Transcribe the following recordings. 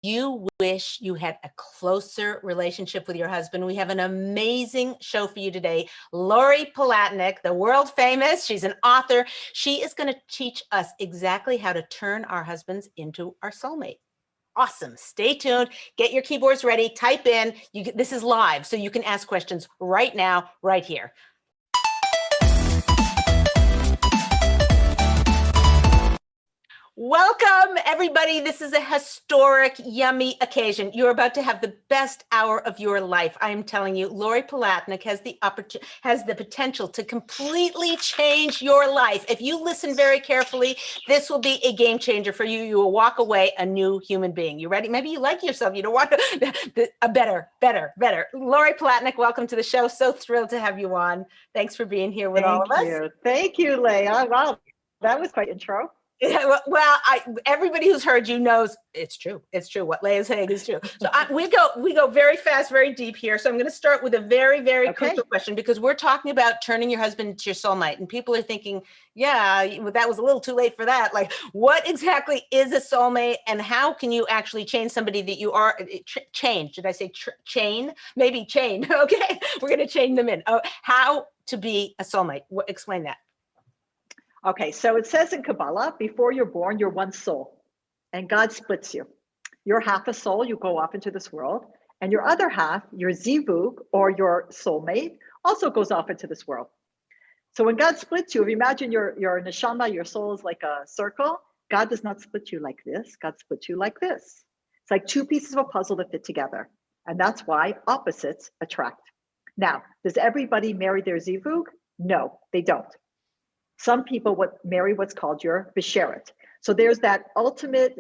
You wish you had a closer relationship with your husband? We have an amazing show for you today. Lori Palatnik, the world famous, she's an author. She is going to teach us exactly how to turn our husbands into our soulmate. Awesome. Stay tuned. Get your keyboards ready. Type in. This is live, so you can ask questions right now, right here. Welcome, everybody. This is a historic, yummy occasion. You're about to have the best hour of your life. I am telling you, Lori Palatnik has the potential to completely change your life. If you listen very carefully, this will be a game changer for you. You will walk away a new human being. You ready? Maybe you like yourself. You don't want a better. Lori Palatnik, welcome to the show. So thrilled to have you on. Thanks for being here with all of us. Thank you, Leah. Wow, that was quite intro. Well, everybody who's heard you knows it's true. It's true. What Leah's saying is true. So we go very fast, very deep here. So I'm going to start with a very, very crucial question, because we're talking about turning your husband into your soulmate, and people are thinking, yeah, that was a little too late for that. Like, what exactly is a soulmate, and how can you actually change somebody that you are? Change? Did I say chain? Maybe chain. Okay, we're going to chain them in. How to be a soulmate? Explain that. Okay, so it says in Kabbalah, before you're born, you're one soul, and God splits you. You're half a soul, you go off into this world, and your other half, your zivug, or your soulmate, also goes off into this world. So when God splits you, if you imagine your neshama, your soul is like a circle, God does not split you like this, God splits you like this. It's like two pieces of a puzzle that fit together, and that's why opposites attract. Now, does everybody marry their zivug? No, they don't. Some people marry what's called your besheret. So there's that ultimate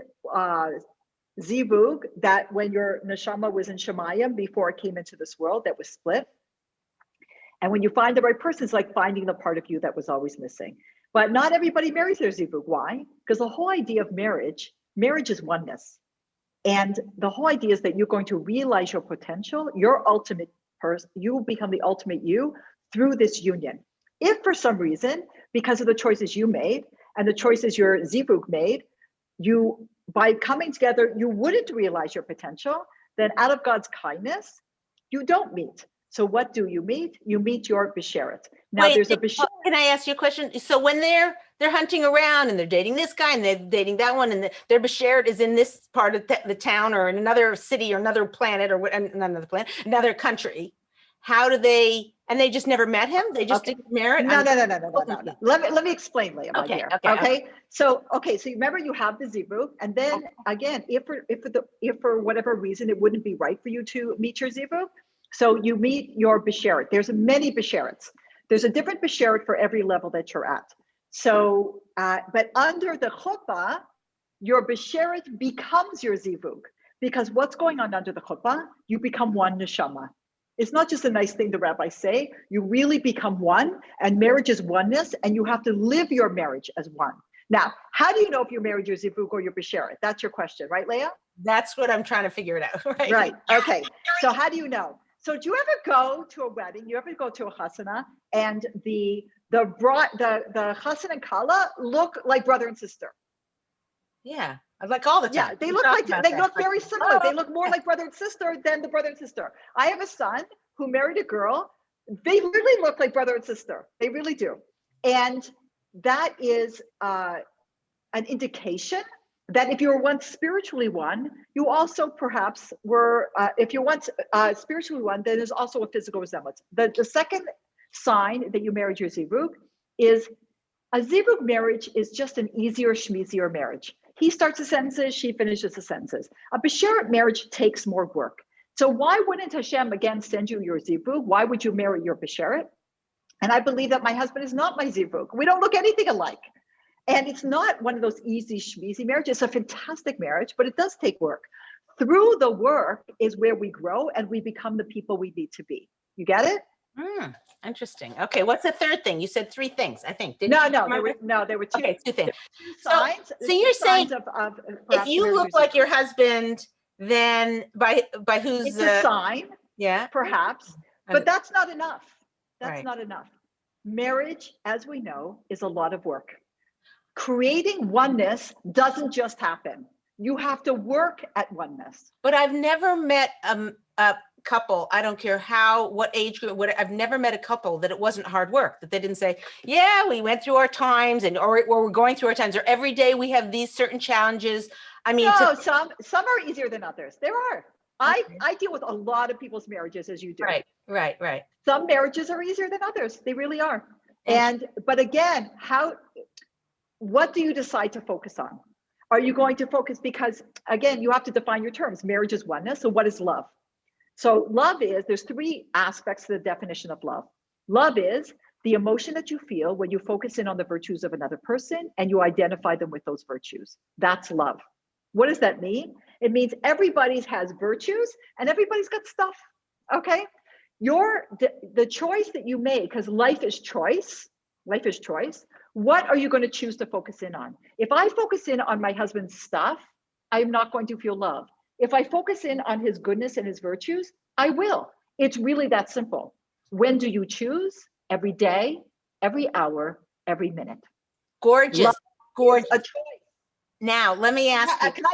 zivug that when your neshama was in Shemayim before it came into this world, that was split. And when you find the right person, it's like finding the part of you that was always missing. But not everybody marries their zivug. Why? Because the whole idea of marriage is oneness. And the whole idea is that you're going to realize your potential, your ultimate person, you will become the ultimate you through this union. If for some reason, because of the choices you made and the choices your zivug made, by coming together, you wouldn't realize your potential, then out of God's kindness, you don't meet. So what do you meet? You meet your besheret. Now there's a besheret. Can I ask you a question? So when they're hunting around and they're dating this guy and they're dating that one, and their besheret is in this part of the town or in another city or another planet or another planet, another country, how do they? And they just never met him? They just didn't marry? No. Let me explain, Leah, my dear. Okay. So you remember you have the zivug, and then again, if for whatever reason it wouldn't be right for you to meet your zivug, so you meet your besheret. There's many besherets. There's a different besheret for every level that you're at. So, but under the chuppah, your besheret becomes your zivug, because what's going on under the chuppah? You become one neshama. It's not just a nice thing the rabbis say. You really become one, and marriage is oneness, and you have to live your marriage as one. Now, how do you know if you married your zivug or your besheret? That's your question, right, Leah? That's what I'm trying to figure it out. Right. Okay. So how do you know? So do you ever go to a wedding? You ever go to a chasana, and the chassan and kala look like brother and sister? Yeah. Like all the time. Yeah, they look very similar. They look more like brother and sister than the brother and sister. I have a son who married a girl. They really look like brother and sister. They really do. And that is an indication that if you were once spiritually one, you also perhaps were, if you're once spiritually one, then there's also a physical resemblance. The second sign that you married your zivug is a zivug marriage is just an easier, schmeezier marriage. He starts the sentences, she finishes the sentences. A besheret marriage takes more work. So why wouldn't Hashem again send you your zivug? Why would you marry your besheret? And I believe that my husband is not my zivug. We don't look anything alike. And it's not one of those easy schmeezy marriages. It's a fantastic marriage, but it does take work. Through the work is where we grow and we become the people we need to be. You get it? Interesting. Okay, what's the third thing? You said three things, I think. No, there were two. Okay, two things. Signs. So you're saying of if you look like your husband, then by who's it's a sign? Yeah, perhaps. But that's not enough. That's not enough. Marriage, as we know, is a lot of work. Creating oneness doesn't just happen. You have to work at oneness. But I've never met a couple, I don't care what age group, I've never met a couple that it wasn't hard work, that they didn't say, yeah, we went through our times or we're going through our times, or every day we have these certain challenges. I mean, no, some are easier than others. There are. I deal with a lot of people's marriages, as you do. Right. Some marriages are easier than others. They really are. But again, what do you decide to focus on? Are you going to focus, because again, you have to define your terms. Marriage is oneness. So what is love? So love is, there's three aspects to the definition of love. Love is the emotion that you feel when you focus in on the virtues of another person and you identify them with those virtues. That's love. What does that mean? It means everybody has virtues and everybody's got stuff, okay? The choice that you make, because life is choice, what are you going to choose to focus in on? If I focus in on my husband's stuff, I'm not going to feel love. If I focus in on his goodness and his virtues, I will. It's really that simple. When do you choose? Every day, every hour, every minute. Gorgeous. Love gorgeous. A choice. Now, let me ask you. Can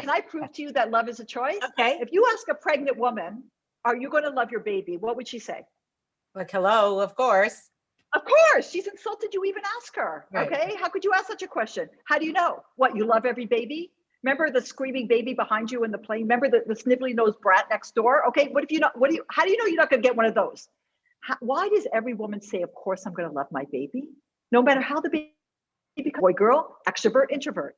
I prove to you that love is a choice? Okay. If you ask a pregnant woman, are you going to love your baby? What would she say? Like, hello, of course. Of course. She's insulted you even ask her. Right. Okay. How could you ask such a question? How do you know? What, you love every baby? Remember the screaming baby behind you in the plane? Remember the snivelly nosed brat next door? Okay. How do you know you're not going to get one of those? Why does every woman say, of course, I'm going to love my baby? No matter how the baby becomes, boy, girl, extrovert, introvert,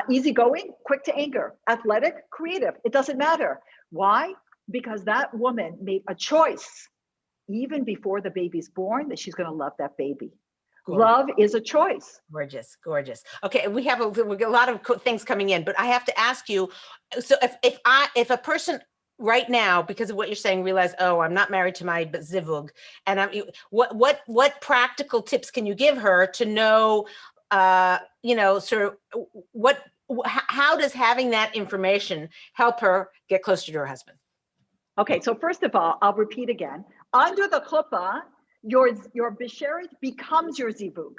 easygoing, quick to anger, athletic, creative. It doesn't matter. Why? Because that woman made a choice even before the baby's born that she's going to love that baby. Gorgeous. Love is a choice. Gorgeous. Okay, we have a lot of things coming in, but I have to ask you. So if a person right now, because of what you're saying, realize, oh, I'm not married to my zivug, and what practical tips can you give her to know, sort of how does having that information help her get closer to her husband? Okay, so first of all, I'll repeat again. Under the chuppah, your bisheret becomes your zivug.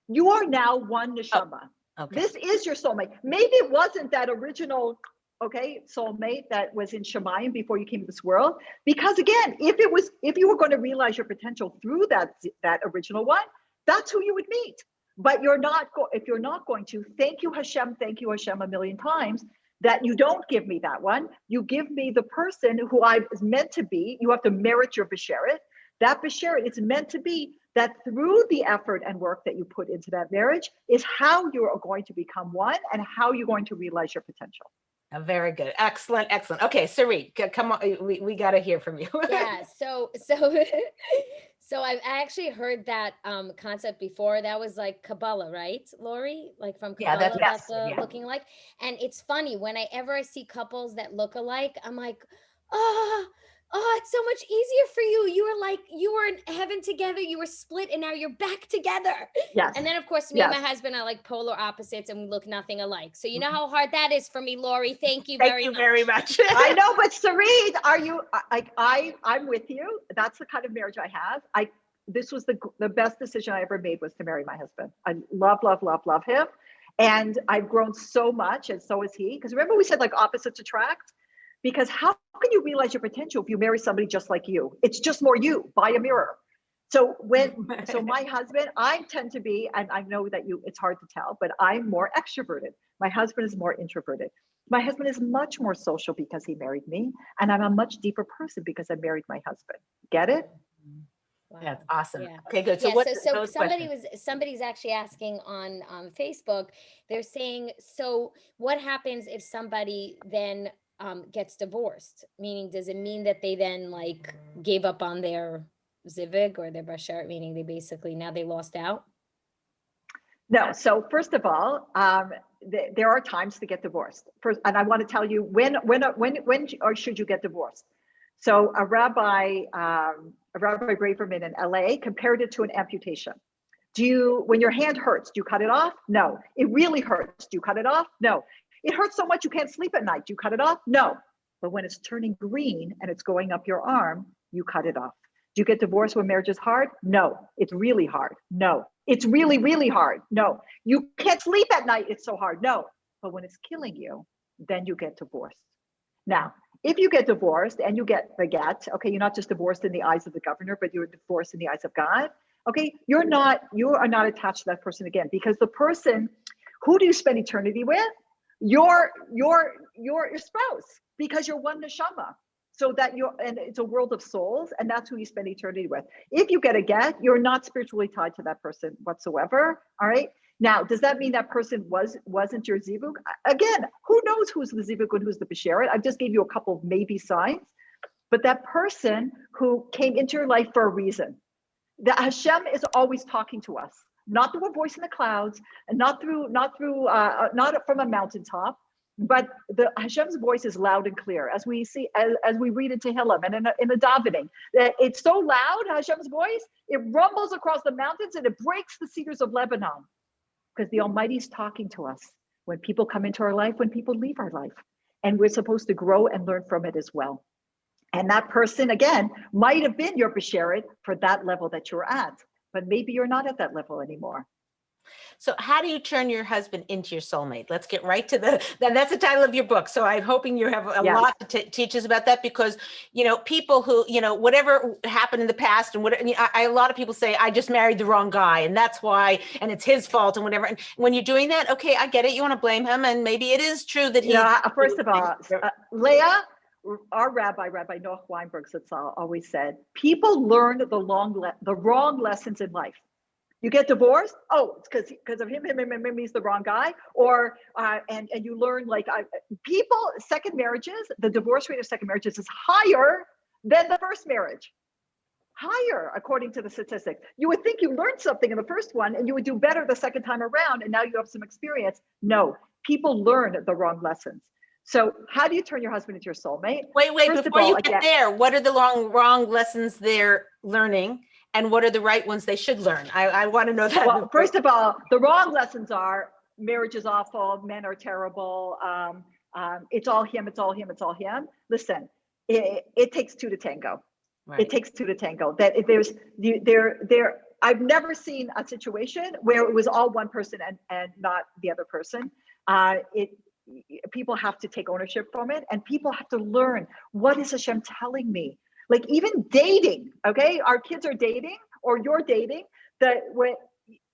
You are now one neshama. Oh, okay. This is your soulmate. Maybe it wasn't that original, soulmate that was in Shemayim before you came to this world. Because again, if you were going to realize your potential through that original one, that's who you would meet. But if you're not going to, thank you Hashem a million times that you don't give me that one. You give me the person who I was meant to be. You have to merit your bisheret. That bisheret is meant to be that through the effort and work that you put into that marriage is how you are going to become one and how you're going to realize your potential. Very good. Excellent. Okay, Sarit, come on. We got to hear from you. Yeah. So I actually heard that concept before. That was like Kabbalah, right, Lori? Like from Kabbalah, looking alike. And it's funny, whenever I see couples that look alike, I'm like, it's so much easier for you. You were in heaven together. You were split, and now you're back together. Yes. And then, of course, me and my husband are like polar opposites, and we look nothing alike. So you know how hard that is for me, Lori. Thank you very much. I know, but Sarid, are you? I'm with you. That's the kind of marriage I have. This was the best decision I ever made, was to marry my husband. I love him, and I've grown so much, and so is he. Because remember, we said like opposites attract. Because how can you realize your potential if you marry somebody just like you? It's just more you, by a mirror. So my husband, I tend to be, and I know that it's hard to tell, but I'm more extroverted. My husband is more introverted. My husband is much more social because he married me, and I'm a much deeper person because I married my husband. Get it? Wow. That's awesome. Yeah. Okay, good. So somebody's actually asking on Facebook, they're saying, so what happens if somebody then gets divorced? Meaning, does it mean that they then like gave up on their zivug or their bashert, meaning they basically now they lost out? No. So first of all, there are times to get divorced. First, and I want to tell you when or should you get divorced? So a Rabbi Reframing in LA compared it to an amputation. When your hand hurts, do you cut it off? No. It really hurts. Do you cut it off? No. It hurts so much you can't sleep at night. Do you cut it off? No. But when it's turning green and it's going up your arm, you cut it off. Do you get divorced when marriage is hard? No. It's really hard. No. It's really, really hard. No. You can't sleep at night. It's so hard. No. But when it's killing you, then you get divorced. Now, if you get divorced and you get the get, okay, you're not just divorced in the eyes of the governor, but you're divorced in the eyes of God. Okay, you are not attached to that person again, because the person, who do you spend eternity with? Your spouse, because you're one neshama. So that and it's a world of souls, and that's who you spend eternity with. If you get a get, you're not spiritually tied to that person whatsoever. All right. Now, does that mean that person wasn't your zivug? Again, who knows who's the zivug and who's the besheret? I just gave you a couple of maybe signs, but that person who came into your life for a reason. That Hashem is always talking to us, not through a voice in the clouds, and not from a mountaintop, but the Hashem's voice is loud and clear, as we see, as we read in Tehillim and in the davening. That it's so loud, Hashem's voice, it rumbles across the mountains and it breaks the cedars of Lebanon, because the Almighty is talking to us when people come into our life, when people leave our life, and we're supposed to grow and learn from it as well. And that person, again, might have been your besheret for that level that you're at, but maybe you're not at that level anymore. So how do you turn your husband into your soulmate? Let's get right to that's the title of your book. So I'm hoping you have a lot to teach us about that, because, people who, whatever happened in the past and what, a lot of people say, I just married the wrong guy and that's why, and it's his fault and whatever. And when you're doing that, okay, I get it. You want to blame him. And maybe it is true that first of all, Leah, our Rabbi Noach Weinberg always said, people learn the wrong lessons in life. You get divorced, it's because of him, he's the wrong guy, or and you learn, people, second marriages, the divorce rate of second marriages is higher than the first marriage. Higher, according to the statistics. You would think you learned something in the first one and you would do better the second time around, and now you have some experience. No, people learn the wrong lessons. So how do you turn your husband into your soulmate? Wait, before you get there, what are the wrong lessons they're learning? And what are the right ones they should learn? I want to know that. Well, first of all, the wrong lessons are marriage is awful, men are terrible, it's all him. Listen, it takes two to tango. Right. It takes two to tango. That if I've never seen a situation where it was all one person and not the other person. People have to take ownership from it, and people have to learn, what is Hashem telling me? Like even dating, okay? Our kids are dating, or you're dating, that when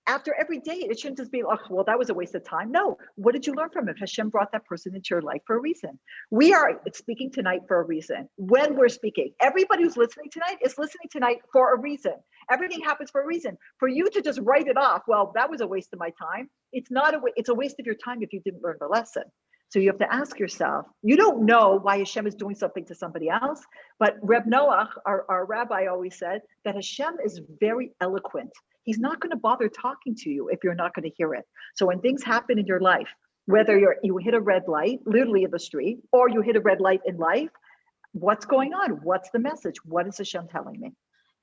after every date, it shouldn't just be, that was a waste of time. No, what did you learn from it? Hashem brought that person into your life for a reason. We are speaking tonight for a reason. When we're speaking, everybody who's listening tonight is listening tonight for a reason. Everything happens for a reason. For you to just write it off, that was a waste of my time. It's a waste of your time if you didn't learn the lesson. So you have to ask yourself, you don't know why Hashem is doing something to somebody else, but Reb Noach, our rabbi, always said that Hashem is very eloquent. He's not going to bother talking to you if you're not going to hear it. So when things happen in your life, whether you hit a red light, literally in the street, or you hit a red light in life, what's going on? What's the message? What is Hashem telling me?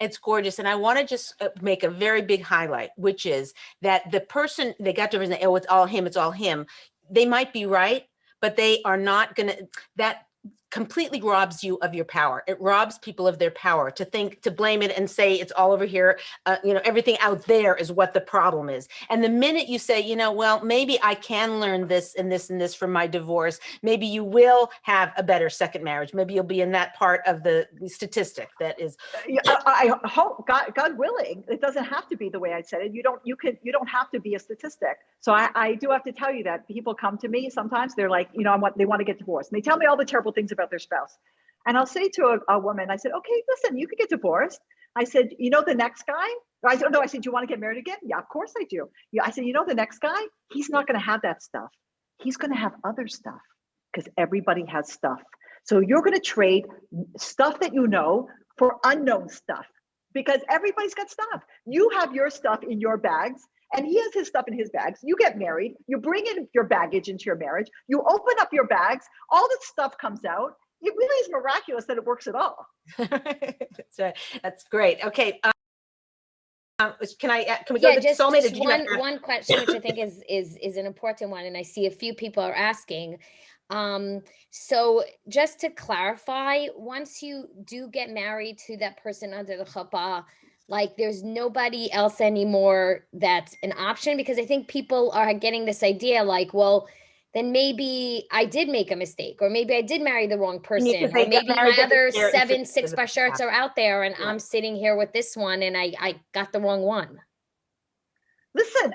It's gorgeous. And I want to just make a very big highlight, which is that the person, they got to reason, it's all him. They might be right, but they are not going to, that completely robs you of your power. It robs people of their power to blame it and say it's all over here. Everything out there is what the problem is. And the minute you say, maybe I can learn this and this and this from my divorce, maybe you will have a better second marriage. Maybe you'll be in that part of the statistic that is. I hope, God willing, it doesn't have to be the way I said it. You don't have to be a statistic. So I do have to tell you that people come to me sometimes, they're like, they want to get divorced. And they tell me all the terrible things about their spouse. And I'll say to a woman, I said, okay, listen, you could get divorced. I said, the next guy? I said, no, I said, do you want to get married again? Yeah, of course I do. Yeah, I said, the next guy, he's not going to have that stuff. He's going to have other stuff, because everybody has stuff. So you're going to trade stuff that for unknown stuff, because everybody's got stuff. You have your stuff in your bags, and he has his stuff in his bags. You get married, you bring in your baggage into your marriage, you open up your bags, all the stuff comes out. It really is miraculous that it works at all. That's great. Okay. Can we go to just soulmate? One question, which I think is an important one, and I see a few people are asking. So just to clarify, once you do get married to that person under the chuppah, there's nobody else anymore that's an option, because I think people are getting this idea then maybe I did make a mistake, or maybe I did marry the wrong person, or say, maybe "Get married, my other there, 7 it's 6 by shirts are out there and Yeah. I'm sitting here with this one and I got the wrong one." Listen,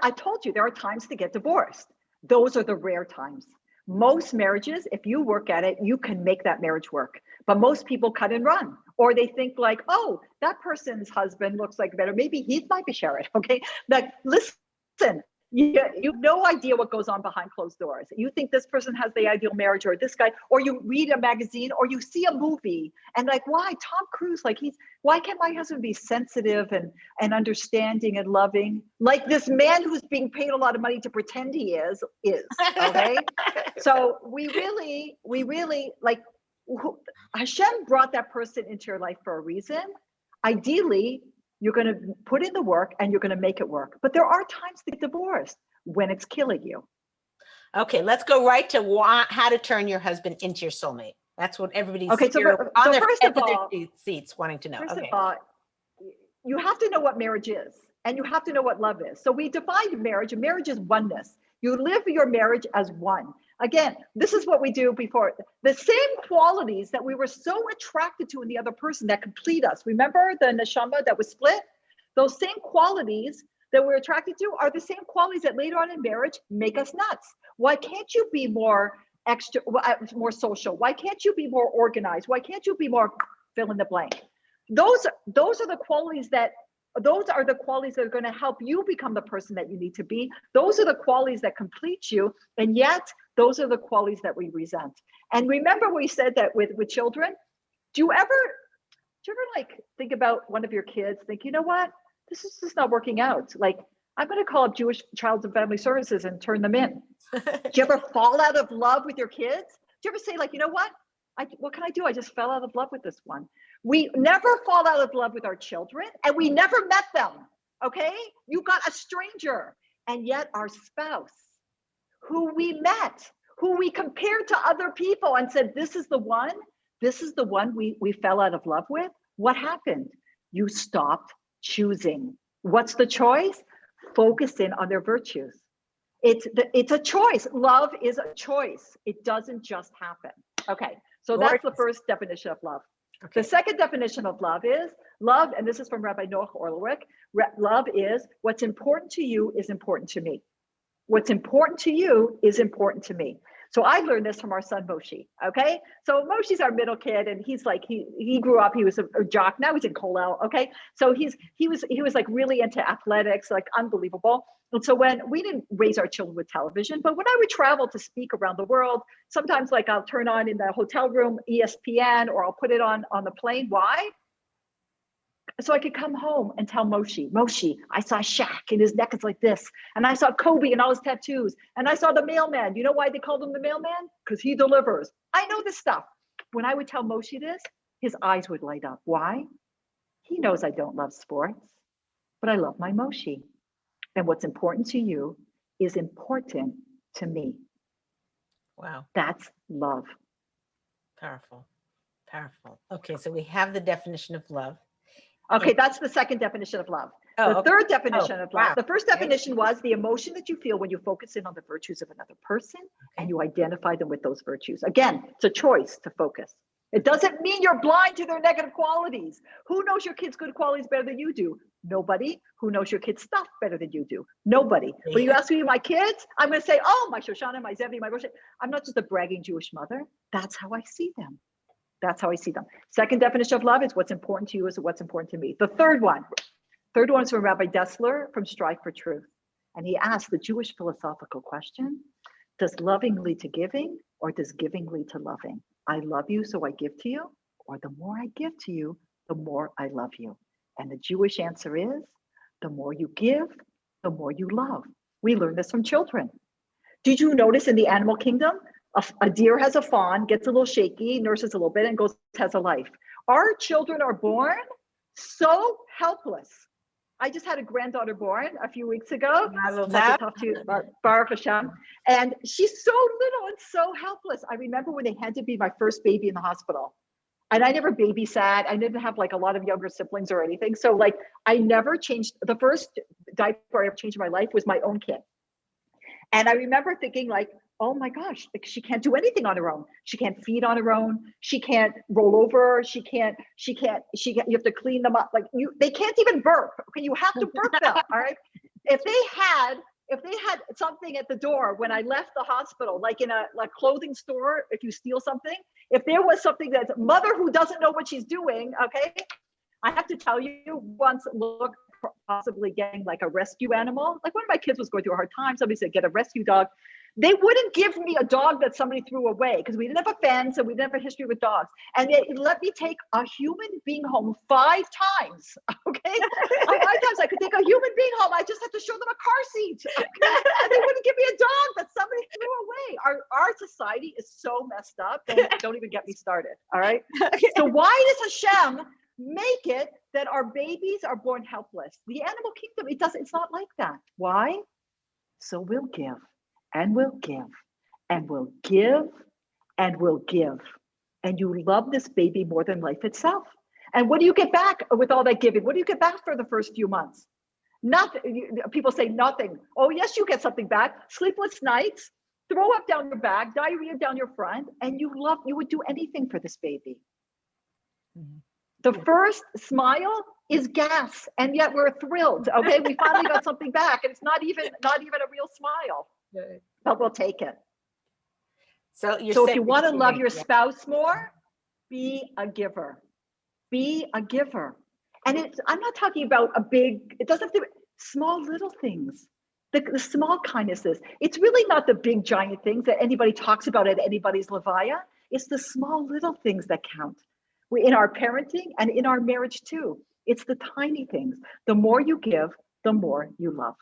I told you, there are times to get divorced. Those are the rare times. Most marriages, if you work at it, you can make that marriage work. But most people cut and run, or they think like, oh, that person's husband looks like better. Maybe he might be Sharon. Okay. Like, listen, you have no idea what goes on behind closed doors. You think this person has the ideal marriage, or this guy, or you read a magazine, or you see a movie and like, why Tom Cruise, like why can't my husband be sensitive and understanding and loving like this man who's being paid a lot of money to pretend he is, okay? So we really like, Hashem brought that person into your life for a reason. Ideally, you're going to put in the work and you're going to make it work. But there are times to get divorced when it's killing you. Okay, let's go right to how to turn your husband into your soulmate. That's what everybody's on their first of all, seats wanting to know. First of all, you have to know what marriage is, and you have to know what love is. So we defined marriage, and marriage is oneness. You live your marriage as one. Again, this is what we do before. The same qualities that we were so attracted to in the other person that complete us. Remember the neshama that was split? Those same qualities that we're attracted to are the same qualities that later on in marriage make us nuts. Why can't you be more more social? Why can't you be more organized? Why can't you be more fill in the blank? Those are the qualities that are going to help you become the person that you need to be. Those are the qualities that complete you. And yet those are the qualities that we resent. And remember we said that with children, do you ever like think about one of your kids, think, you know what, this is just not working out. Like, I'm going to call up Jewish Child and Family Services and turn them in. Do you ever fall out of love with your kids? Do you ever say like, you know what can I do? I just fell out of love with this one. We never fall out of love with our children, and we never met them. Okay. You got a stranger, and yet our spouse who we met, who we compared to other people and said, this is the one we fell out of love with. What happened? You stopped choosing. What's the choice? Focus in on their virtues. It's a choice. Love is a choice. It doesn't just happen. Okay. So that's the first definition of love. Okay. The second definition of love is love, and this is from Rabbi Noach Orlowek. Love is what's important to you is important to me. What's important to you is important to me. So I learned this from our son Moshe. Okay, so Moshe's our middle kid, and he's like he grew up. He was a jock. Now he's in Kollel. Okay, so he was like really into athletics, like unbelievable. And so when we didn't raise our children with television, but when I would travel to speak around the world, sometimes like I'll turn on in the hotel room ESPN, or I'll put it on the plane. Why? So I could come home and tell Moshe, I saw Shaq and his neck is like this. And I saw Kobe and all his tattoos. And I saw the mailman. You know why they called him the mailman? Because he delivers. I know this stuff. When I would tell Moshe this, his eyes would light up. Why? He knows I don't love sports, but I love my Moshe. And what's important to you is important to me. Wow. That's love. Powerful. Okay, so we have the definition of love. Okay, that's the second definition of love. The third definition of love. The first definition was the emotion that you feel when you focus in on the virtues of another person and you identify them with those virtues. Again, it's a choice to focus. It doesn't mean you're blind to their negative qualities. Who knows your kids' good qualities better than you do? Nobody. Who knows your kids' stuff better than you do? Nobody. When you ask me my kids, I'm going to say, oh, my Shoshana, my Zevi, my Rosh. I'm not just a bragging Jewish mother. That's how I see them. Second definition of love is what's important to you is what's important to me. The third one is from Rabbi Dessler from Strive for Truth. And he asked the Jewish philosophical question, does loving lead to giving, or does giving lead to loving? I love you, so I give to you, or the more I give to you, the more I love you. And the Jewish answer is, the more you give, the more you love. We learn this from children. Did you notice in the animal kingdom, a deer has a fawn, gets a little shaky, nurses a little bit, and has a life. Our children are born so helpless. I just had a granddaughter born a few weeks ago. Baruch Hashem. And she's so little and so helpless. I remember when they had to be my first baby in the hospital. And I never babysat. I didn't have like a lot of younger siblings or anything. So like I never changed. The first diaper I ever changed in my life was my own kid. And I remember thinking like, oh my gosh, like she can't do anything on her own. She can't feed on her own. She can't roll over. She can't, you have to clean them up. Like they can't even burp. Okay. You have to burp them. All right. If they had something at the door when I left the hospital, like in a clothing store, if you steal something, if there was something that's mother who doesn't know what she's doing, okay, I have to tell you, once looked possibly getting like a rescue animal. Like one of my kids was going through a hard time. Somebody said, get a rescue dog. They wouldn't give me a dog that somebody threw away because we didn't have a fence and we didn't have a history with dogs. And they let me take a human being home 5 times. Okay. 5 times I could take a human being home. I just had to show them a car seat. Okay? And they wouldn't give me a dog that somebody threw away. Our society is so messed up. Don't even get me started. All right. So why does Hashem make it that our babies are born helpless? The animal kingdom, it's not like that. Why? So we'll give. And we'll give, and we'll give, and we'll give. And you love this baby more than life itself. And what do you get back with all that giving? What do you get back for the first few months? Nothing. People say nothing. Oh, yes, you get something back. Sleepless nights, throw up down your back, diarrhea down your front, and you would do anything for this baby. Mm-hmm. The first smile is gas, and yet we're thrilled. Okay, we finally got something back, and it's not even a real smile. But we'll take it. So if you want to love your spouse more, be a giver. Be a giver. And I'm not talking about it doesn't have to be small little things. The small kindnesses. It's really not the big giant things that anybody talks about at anybody's levaya. It's the small little things that count. In our parenting and in our marriage too. It's the tiny things. The more you give, the more you love.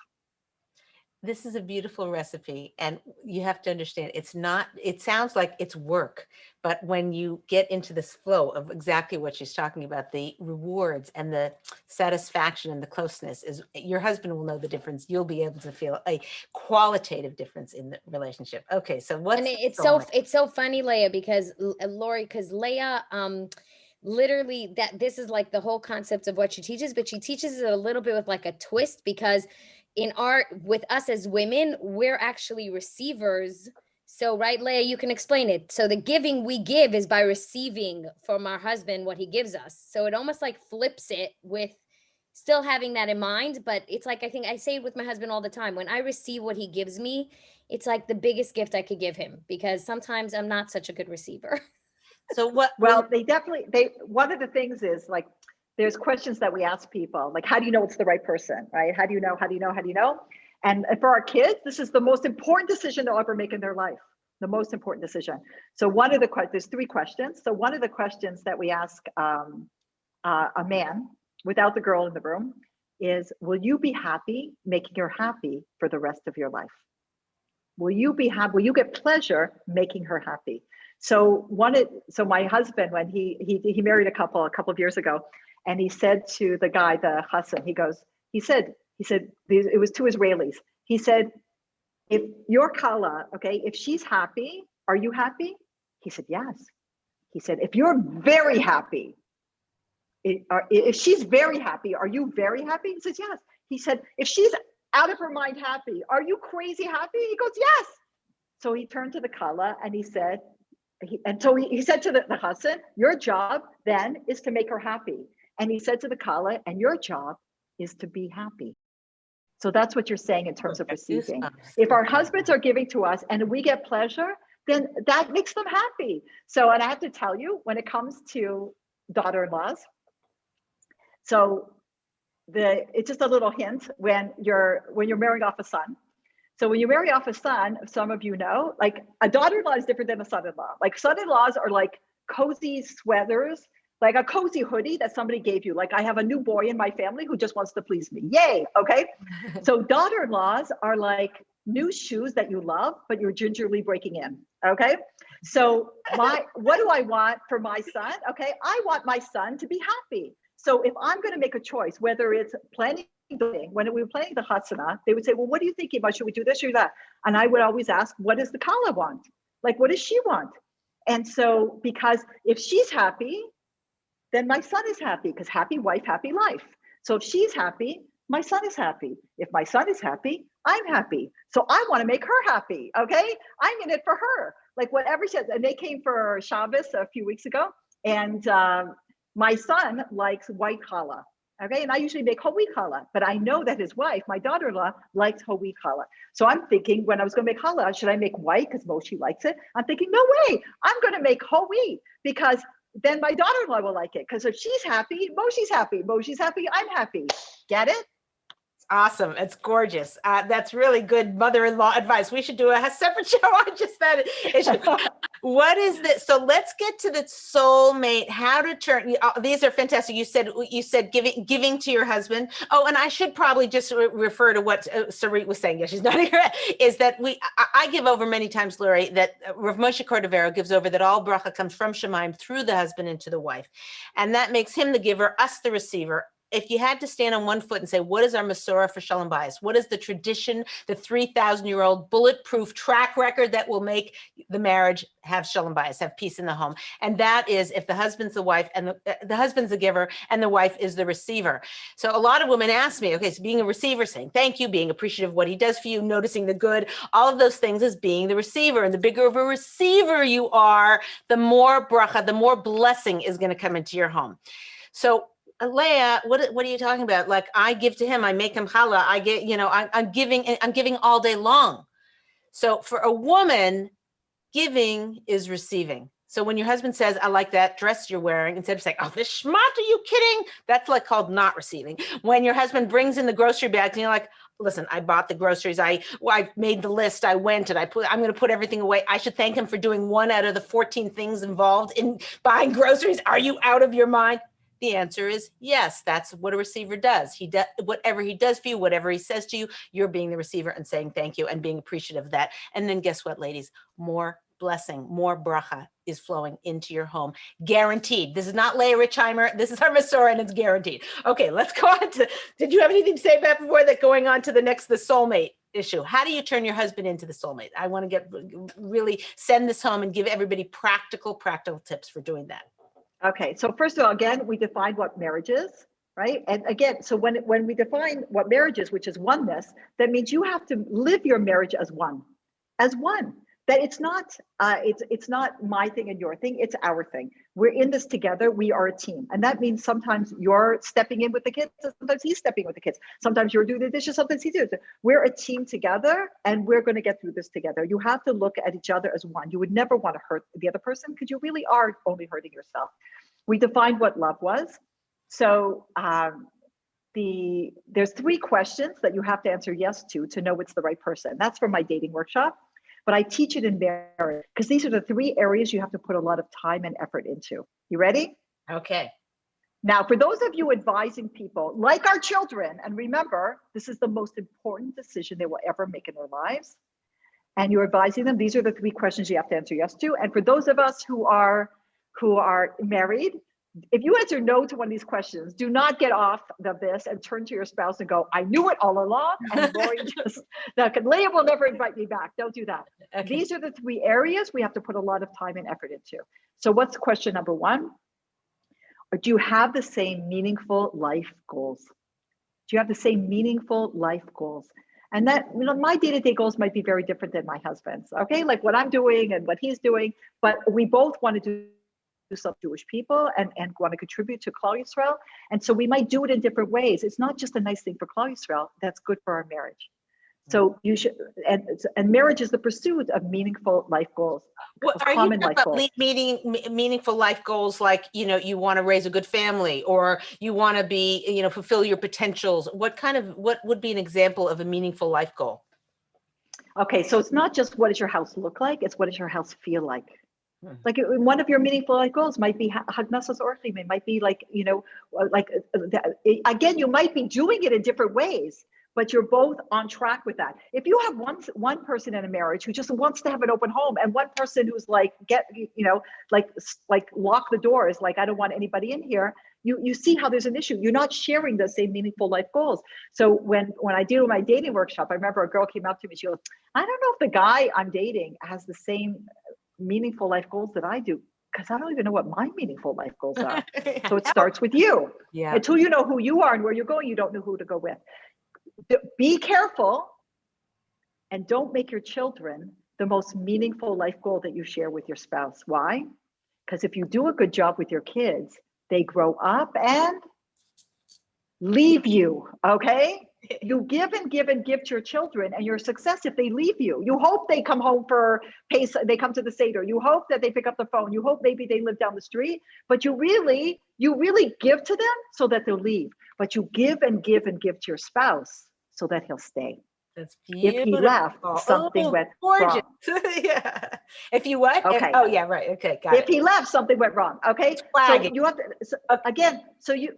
This is a beautiful recipe, and you have to understand it sounds like it's work, but when you get into this flow of exactly what she's talking about, the rewards and the satisfaction and the closeness, is your husband will know the difference. You'll be able to feel a qualitative difference in the relationship. Okay. So it's so funny, Leah, because Leah, literally this is like the whole concept of what she teaches, but she teaches it a little bit with like a twist, because with us as women, we're actually receivers. So, right, Leah, you can explain it. So the giving we give is by receiving from our husband what he gives us. So it almost like flips it with still having that in mind. But it's like, I think I say it with my husband all the time. When I receive what he gives me, it's like the biggest gift I could give him, because sometimes I'm not such a good receiver. So one of the things is like, there's questions that we ask people, like, how do you know it's the right person, right? How do you know? And for our kids, this is the most important decision they'll ever make in their life, the most important decision. So there's 3 questions. So one of the questions that we ask a man without the girl in the room is, will you be happy making her happy for the rest of your life? Will you be happy? Will you get pleasure making her happy? So my husband, when he married a couple of years ago, and he said to the guy, the Hassan, he said, it was 2 Israelis. He said, if your Kala, okay, if she's happy, are you happy? He said, yes. He said, if you're very happy, if she's very happy, are you very happy? He says, yes. He said, if she's out of her mind happy, are you crazy happy? He goes, yes. So he turned to the Kala and he said, he said to the Hassan, your job then is to make her happy. And he said to the Kala, and your job is to be happy. So that's what you're saying in terms of receiving. If our husbands are giving to us and we get pleasure, then that makes them happy. So, and I have to tell you, when it comes to daughter-in-laws, so it's just a little hint when you're marrying off a son. So when you marry off a son, some of you know, like a daughter-in-law is different than a son-in-law. Like son-in-laws are like cozy sweaters, like a cozy hoodie that somebody gave you. Like I have a new boy in my family who just wants to please me. Yay. Okay. So daughter-in-laws are like new shoes that you love, but you're gingerly breaking in. Okay. So what do I want for my son? Okay. I want my son to be happy. So if I'm going to make a choice, whether it's planning, when we were planning the Hatsana, they would say, well, what are you thinking about? Should we do this or that? And I would always ask, what does the Kala want? Like, what does she want? And so, because if she's happy, then my son is happy, because happy wife, happy life. So if she's happy, my son is happy. If my son is happy, I'm happy. So I want to make her happy. Okay. I'm in it for her. Like whatever she says. And they came for Shabbos a few weeks ago. And my son likes white challah. Okay. And I usually make whole wheat challah, but I know that his wife, my daughter-in-law, likes whole wheat challah. So I'm thinking when I was going to make challah, should I make white? Because Moshe likes it. I'm thinking, no way. I'm going to make whole wheat because then my daughter-in-law will like it. Because if she's happy, Moshe's happy. Moshe's happy, I'm happy. Get it? Awesome. It's gorgeous. That's really good mother-in-law advice. We should do a separate show on just that issue. What is this? So let's get to the soulmate, how to turn, these are fantastic. You said giving to your husband. Oh, and I should probably just refer to what Sarit was saying. Yeah, she's not here. Is that I give over many times, Lori, that Rav Moshe Cordovero gives over that all bracha comes from Shemaim through the husband into the wife. And that makes him the giver, us the receiver. If you had to stand on one foot and say, what is our Masorah for Shalom Bayis? What is the tradition, the 3,000-year-old bulletproof track record that will make the marriage have Shalom Bayis, have peace in the home? And that is if the husband's the wife and the husband's the giver and the wife is the receiver. So a lot of women ask me, okay, so being a receiver, saying thank you, being appreciative of what he does for you, noticing the good, all of those things is being the receiver. And the bigger of a receiver you are, the more bracha, the more blessing is going to come into your home. So Leah, what are you talking about? Like I give to him, I make him challah, I get, I'm giving all day long. So for a woman, giving is receiving. So when your husband says, I like that dress you're wearing, instead of saying, oh, this schmott, are you kidding? That's like called not receiving. When your husband brings in the grocery bags and you're like, listen, I bought the groceries. I made the list. I went and I'm going to put everything away. I should thank him for doing one out of the 14 things involved in buying groceries. Are you out of your mind? The answer is yes. That's what a receiver does. He does whatever he does for you, whatever he says to you, you're being the receiver and saying thank you and being appreciative of that. And then guess what, ladies? More blessing, more bracha is flowing into your home. Guaranteed. This is not Leah Richeimer. This is our Masorah and it's guaranteed. Okay, let's go on to, did you have anything to say about before that going on to the soulmate issue? How do you turn your husband into the soulmate? I want to really send this home and give everybody practical tips for doing that. Okay, so first of all, again, we defined what marriage is, right? And again, so when we define what marriage is, which is oneness, that means you have to live your marriage as one. That it's not my thing and your thing, it's our thing. We're in this together, we are a team. And that means sometimes you're stepping in with the kids, sometimes he's stepping with the kids. Sometimes you're doing the dishes, sometimes he's doing it. We're a team together and we're going to get through this together. You have to look at each other as one. You would never want to hurt the other person because you really are only hurting yourself. We defined what love was. So there's 3 questions that you have to answer yes to know it's the right person. That's from my dating workshop. But I teach it in marriage because these are the 3 areas you have to put a lot of time and effort into. You ready? Okay. Now, for those of you advising people, like our children, and remember, this is the most important decision they will ever make in their lives. And you're advising them, these are the 3 questions you have to answer yes to. And for those of us who are married, if you answer no to one of these questions, do not get off of this and turn to your spouse and go, I knew it all along. And Lori Leah will never invite me back. Don't do that. Okay. These are the 3 areas we have to put a lot of time and effort into. So what's question number 1? Or do you have the same meaningful life goals? Do you have the same meaningful life goals? And that, my day-to-day goals might be very different than my husband's. Okay. Like what I'm doing and what he's doing, but we both want to do some Jewish people and want to contribute to Klal Yisrael. And so we might do it in different ways. It's not just a nice thing for Klal Yisrael, that's good for our marriage. So you should, and marriage is the pursuit of meaningful life goals. Well, are you talking about meaningful life goals like, you want to raise a good family or you want to be, fulfill your potentials? What would be an example of a meaningful life goal? Okay, so it's not just what does your house look like, it's what does your house feel like. Like one of your meaningful life goals might be Hagnasos Orchim. It might be again, you might be doing it in different ways, but you're both on track with that. If you have one person in a marriage who just wants to have an open home and one person who's like, lock the doors, like, I don't want anybody in here, you see how there's an issue. You're not sharing the same meaningful life goals. So when I do my dating workshop, I remember a girl came up to me, she goes, I don't know if the guy I'm dating has the same meaningful life goals that I do. because I don't even know what my meaningful life goals are. Yeah. So it starts with you. Yeah. Until you know who you are and where you're going, you don't know who to go with. Be careful and don't make your children the most meaningful life goal that you share with your spouse. Why? Because if you do a good job with your kids, they grow up and leave you, okay? You give and give and give to your children, and your success if they leave you. You hope they come home for pace, they come to the Seder. You hope that they pick up the phone. You hope maybe they live down the street, but you really give to them so that they'll leave. But you give and give and give to your spouse so that he'll stay. That's beautiful. If he left, something went gorgeous. wrong. Yeah. If you what? Okay. Oh yeah, right. Okay, got it. If he left, something went wrong. Okay. Flagging. So you have to, again, so you.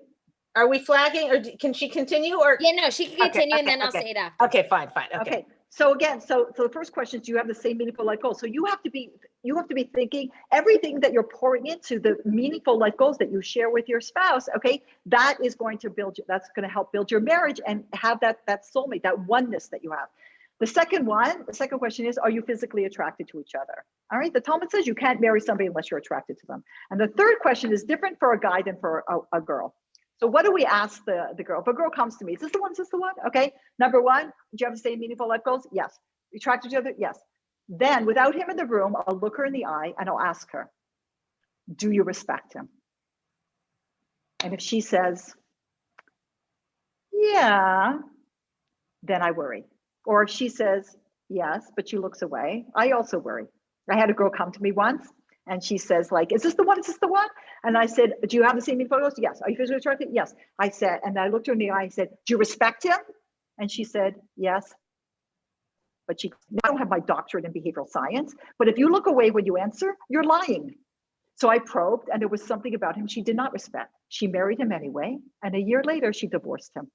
Are we flagging, or can she continue? Or Yeah, no, she can continue, and then I'll say it after. Okay, fine. Okay. So again, so the first question is, do you have the same meaningful life goals? So you have to be thinking everything that you're pouring into the meaningful life goals that you share with your spouse. Okay, that is going to that's going to help build your marriage and have that soulmate, that oneness that you have. The second question is, are you physically attracted to each other? All right. The Talmud says you can't marry somebody unless you're attracted to them. And the third question is different for a guy than for a girl. So what do we ask the girl? If a girl comes to me, is this the one? Is this the one? Okay. Number one, do you have the same meaningful life goals? Yes. You attracted to each other? Yes. Then without him in the room, I'll look her in the eye and I'll ask her, do you respect him? And if she says, yeah, then I worry. Or if she says, yes, but she looks away, I also worry. I had a girl come to me once and she says, like, is this the one? Is this the one? And I said, do you have the same meaningful goals? Yes. Are you physically attracted? Yes. I said, and I looked her in the eye, I said, do you respect him? And she said, yes. But I don't have my doctorate in behavioral science, but if you look away when you answer, you're lying. So I probed, and there was something about him she did not respect. She married him anyway, and a year later, she divorced him.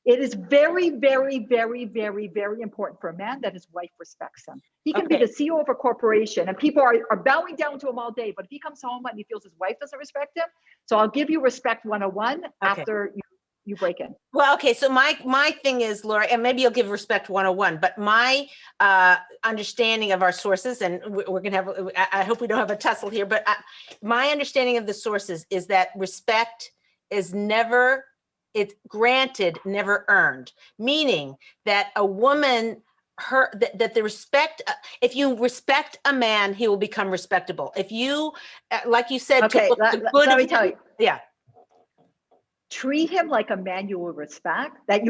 It is very, very, very, very, very important for a man that his wife respects him. He can be the CEO of a corporation and people are bowing down to him all day, but if he comes home and he feels his wife doesn't respect him, so I'll give you respect 101 after you break in. Well, okay, so my thing is, Lori, and maybe you'll give respect 101, but my understanding of our sources, and we're going to have, I hope we don't have a tussle here, but my understanding of the sources is that respect is never, it's granted, never earned, meaning that a woman, that the respect, if you respect a man, he will become respectable. If you, like you said, okay, let me tell you. Yeah. Treat him like a man you respect, and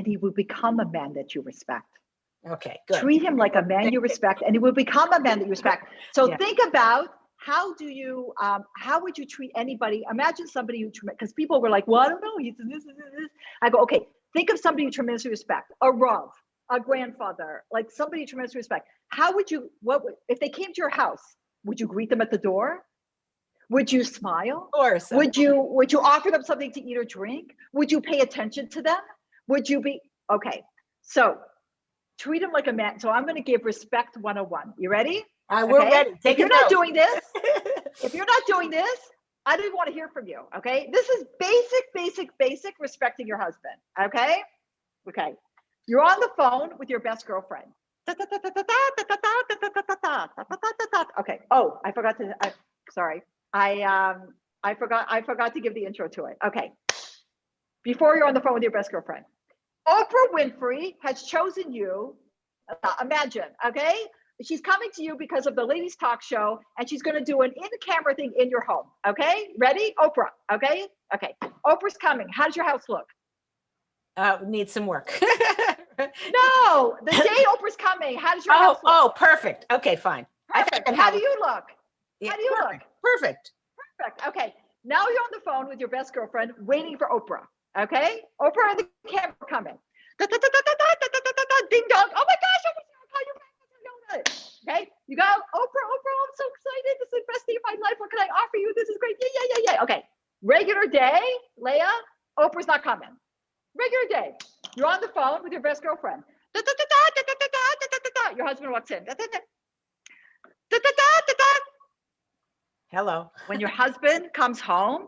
he will become a man that you respect. Okay, good. Treat him like a man you respect, and he will become a man that you respect. So think about, how would you treat anybody? Imagine somebody who, because people were like, well, I don't know, he's this. I go, okay, think of somebody you tremendously respect, a Rav, a grandfather, like somebody you tremendously respect. If they came to your house, would you greet them at the door? Would you smile? Of course. Would you offer them something to eat or drink? Would you pay attention to them? Would you be, okay, so treat them like a man. So I'm going to give respect 101. You ready? We're ready. If you're not doing this, I don't even want to hear from you. Okay. This is basic respecting your husband. Okay. Okay. You're on the phone with your best girlfriend. Okay. Oh, I forgot to, sorry. I forgot to give the intro to it. Okay. Before you're on the phone with your best girlfriend, Oprah Winfrey has chosen you. Imagine, okay? She's coming to you because of the Ladies TalkShow, and she's going to do an in-camera thing in your home. Okay, ready? Oprah. Okay, okay. Oprah's coming. How does your house look? Needs some work. No, the day Oprah's coming. How does your house look? Oh, perfect. Okay, fine. Perfect. How do you look? Yeah, How do you look? Perfect. Perfect. Okay. Now you're on the phone with your best girlfriend, waiting for Oprah. Okay, Oprah and the camera coming. Ding dong. Oh my gosh! Okay, you go, Oprah, I'm so excited. This is the best day of my life. What can I offer you? This is great. Yeah. Okay, regular day, Leah, Oprah's not coming. Regular day, you're on the phone with your best girlfriend. Your husband walks in. Hello. When your husband comes home,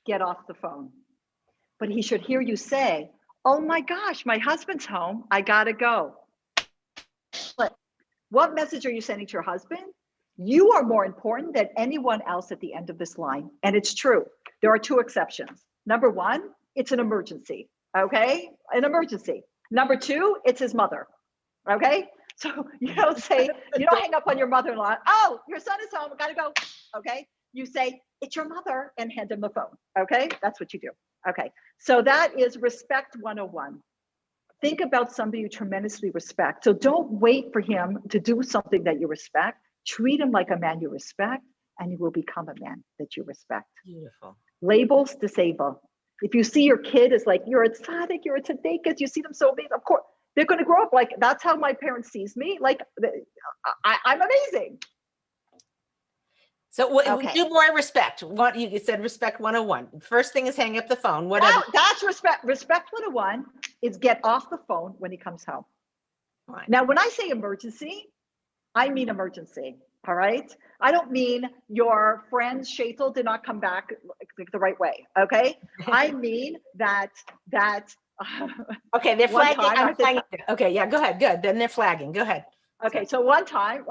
get off the phone. But he should hear you say, oh my gosh, my husband's home. I gotta go. What message are you sending to your husband? You are more important than anyone else at the end of this line. And it's true. There are two exceptions. Number one, it's an emergency. Okay? An emergency. Number two, it's his mother. Okay? So you don't say, you don't hang up on your mother-in-law. Oh, your son is home. Gotta go. Okay? You say, it's your mother, and hand him the phone. Okay? That's what you do. Okay. So that is respect 101. Think about somebody you tremendously respect. So don't wait for him to do something that you respect. Treat him like a man you respect, and you will become a man that you respect. Beautiful. Labels disable. If you see your kid as like, you're a tzaddik, you're a tzaddikas, you see them so amazing, of course, they're going to grow up like, that's how my parents sees me. Like, I'm amazing. So we do more respect. What you said, respect 101. First thing is hang up the phone. What that's respect. Respect 101 is get off the phone when he comes home. Fine. Now, when I say emergency, I mean emergency. All right. I don't mean your friend Shaitel did not come back the right way. Okay. I mean that. Okay, they're flagging. Okay, yeah, go ahead. Good. Then they're flagging. Go ahead. Okay, so one time,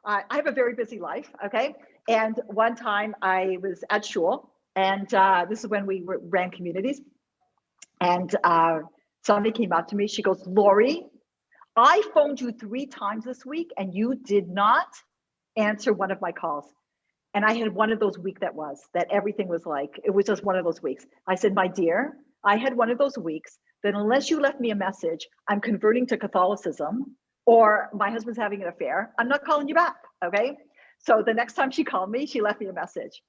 I have a very busy life. Okay. And one time I was at shul, and this is when we ran communities. And somebody came up to me. She goes, Lori, I phoned you 3 times this week, and you did not answer one of my calls. And I had one of those weeks that everything was like, it was just one of those weeks. I said, my dear, I had one of those weeks that unless you left me a message, I'm converting to Catholicism, or my husband's having an affair, I'm not calling you back. Okay. So the next time she called me, she left me a message.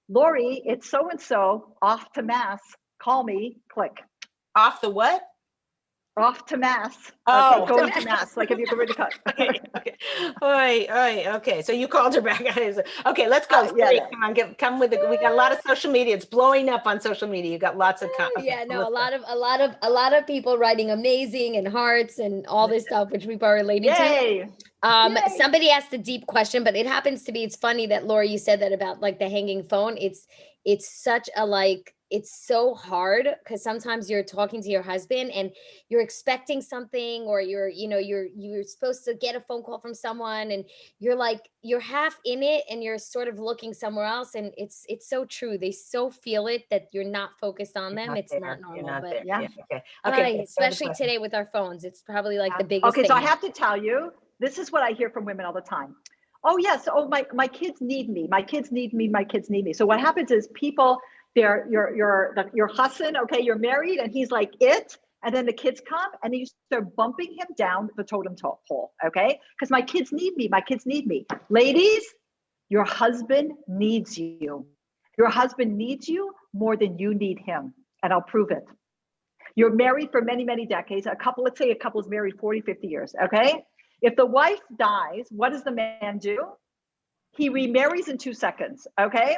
Lori, it's so-and-so off to mass. Call me, click. Off the what? Off to mass. Oh, okay, going to mass. Like if you go to cut. Okay. So you called her back. Okay, let's go. Yeah. Come on, come with it. We got a lot of social media. It's blowing up on social media. You got lots of a lot of people writing amazing and hearts and all this stuff, which we've already related to. Somebody asked a deep question, but it happens to be, it's funny that Lori, you said that about like the hanging phone. It's such a it's so hard because sometimes you're talking to your husband and you're expecting something, or you're supposed to get a phone call from someone, and you're half in it and you're sort of looking somewhere else. And it's so true. They so feel it that you're not focused on them. It's not normal, but okay. Especially today with our phones, it's probably like the biggest thing. So I have to tell you, this is what I hear from women all the time. Oh yes. Oh, my kids need me. My kids need me. My kids need me. So what happens is people, your husband, okay, you're married, and he's like it, and then the kids come and you start bumping him down the totem pole, okay? Because my kids need me. My kids need me. Ladies, your husband needs you. Your husband needs you more than you need him, and I'll prove it. You're married for many, many decades. Let's say a couple is married 40, 50 years, okay? If the wife dies, what does the man do? He remarries in 2 seconds, okay?